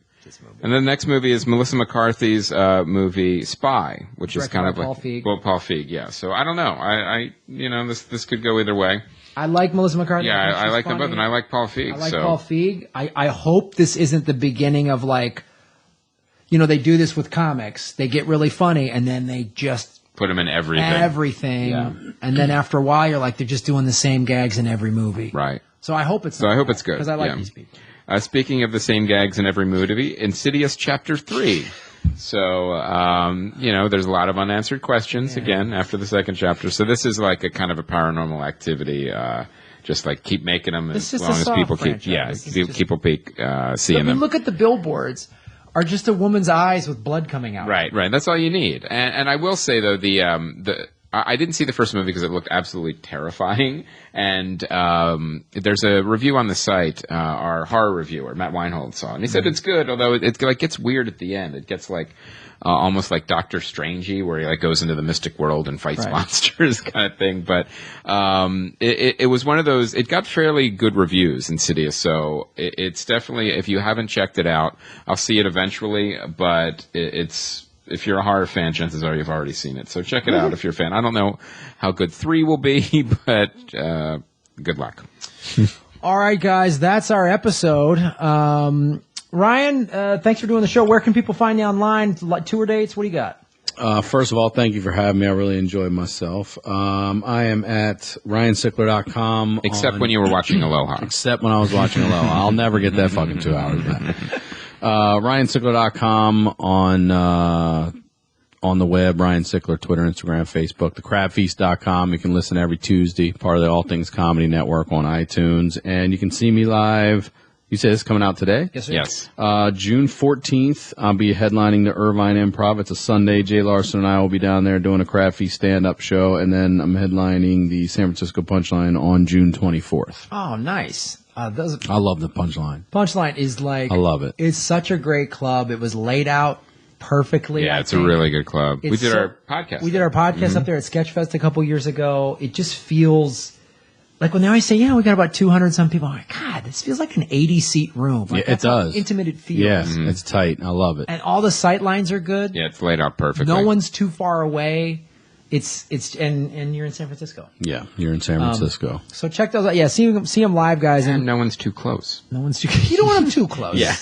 And then the next movie is Melissa McCarthy's movie Spy, which is kind of like Paul Feig. Yeah. So I don't know. I this could go either way. I like Melissa McCarthy. Yeah, I like them both, and I like Paul Feig. I like Paul Feig. I hope this isn't the beginning of like, they do this with comics. They get really funny, and then they just put them in everything. Yeah. And then after a while, you're like, they're just doing the same gags in every movie. Right. So I hope it's. I hope it's good because I like these people. Speaking of the same gags in every movie, Insidious Chapter 3. So, there's a lot of unanswered questions again after the second chapter. So this is like a kind of a Paranormal Activity, just like keep making them as long as people keep seeing them. Look at the billboards. Are just a woman's eyes with blood coming out. Right. That's all you need. And I will say though, I didn't see the first movie because it looked absolutely terrifying. And there's a review on the site. Our horror reviewer, Matt Weinhold, saw it. And he said it's good, although it like gets weird at the end. It gets like almost like Doctor Strangey, where he like goes into the mystic world and fights monsters kind of thing. But it was one of those. It got fairly good reviews, Insidious. So it's definitely, if you haven't checked it out, I'll see it eventually. But it's, if you're a horror fan, chances are you've already seen it. So check it out if you're a fan. I don't know how good 3 will be, but good luck. All right, guys, that's our episode. Ryan, thanks for doing the show. Where can people find you online? Tour dates? What do you got? First of all, thank you for having me. I really enjoyed myself. I am at ryansickler.com. Except when you were watching Aloha. Except when I was watching Aloha. I'll never get that fucking 2 hours back. ryansickler.com on the web, Ryan Sickler, Twitter, Instagram, Facebook, thecrabfeast.com. You can listen every Tuesday, part of the All Things Comedy Network on iTunes. And you can see me live. You say this is coming out today? Yes, sir. Yes. June 14th, I'll be headlining the Irvine Improv. It's a Sunday. Jay Larson and I will be down there doing a Crab Feast stand-up show. And then I'm headlining the San Francisco Punchline on June 24th. Oh, nice. I love the Punchline. Punchline is like, I love it. It's such a great club. It was laid out perfectly. Yeah, it's a really good club. We did our podcast. We did our podcast up there at Sketchfest a couple years ago. It just feels like when they always say, yeah, we got about 200 some people. I'm like, God, this feels like an 80-seat room. Like, yeah, it does. How intimate it feels. Yeah, it's tight. I love it. And all the sight lines are good. Yeah, it's laid out perfectly. No one's too far away. And you're in San Francisco. Yeah, you're in San Francisco. So check those out. Yeah, see them live, guys. And no one's too close. No one's too. You don't want them too close. Yeah.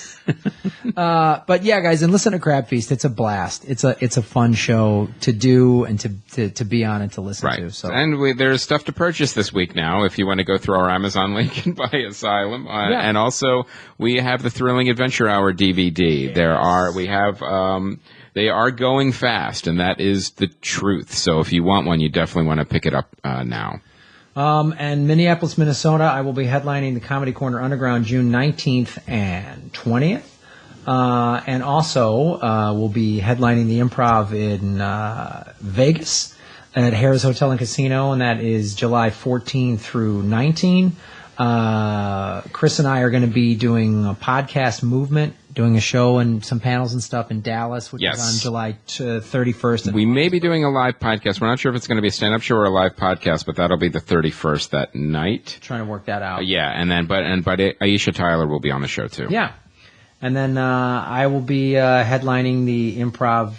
But yeah, guys, and listen to Crab Feast. It's a blast. It's a fun show to do and to be on and to listen to. So. And there's stuff to purchase this week now if you want to go through our Amazon link and buy Asylum. And also we have the Thrilling Adventure Hour DVD. Yes. They are going fast, and that is the truth. So if you want one, you definitely want to pick it up now. And Minneapolis, Minnesota, I will be headlining the Comedy Corner Underground June 19th and 20th. And also we'll be headlining the Improv in Vegas at Harrah's Hotel and Casino, and that is July 14 through 19. Chris and I are going to be doing a podcast movement, doing a show and some panels and stuff in Dallas, which is on July 31st. We may be doing a live podcast. We're not sure if it's going to be a stand-up show or a live podcast, but that'll be the 31st that night. Trying to work that out. But Aisha Tyler will be on the show too. Yeah. And then I will be headlining the Improv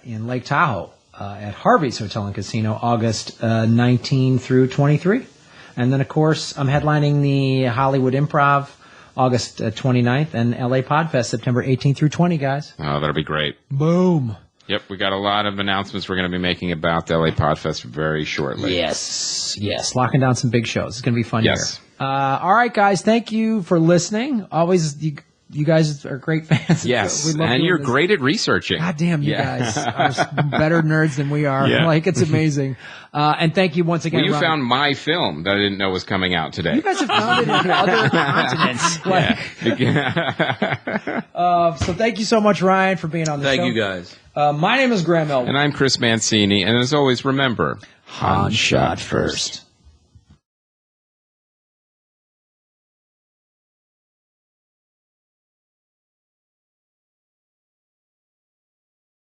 in Lake Tahoe at Harvey's Hotel and Casino, August 19 through 23. And then, of course, I'm headlining the Hollywood Improv August 29th and LA Podfest September 18 through 20, guys. Oh, that'll be great. Boom. Yep, we got a lot of announcements we're going to be making about the LA Podfest very shortly. Yes. Locking down some big shows. It's going to be fun here. All right, guys. Thank you for listening. Always, you guys are great fans. Yes, and you're great at researching. God damn, you guys are better nerds than we are. Yeah. Like, it's amazing. And thank you once again, Well, you Ryan. found my film that I didn't know was coming out today. You guys have found it in other continents. So thank you so much, Ryan, for being on the show. Thank you, guys. My name is Graham Elwood. And I'm Chris Mancini. And as always, remember, Han shot first.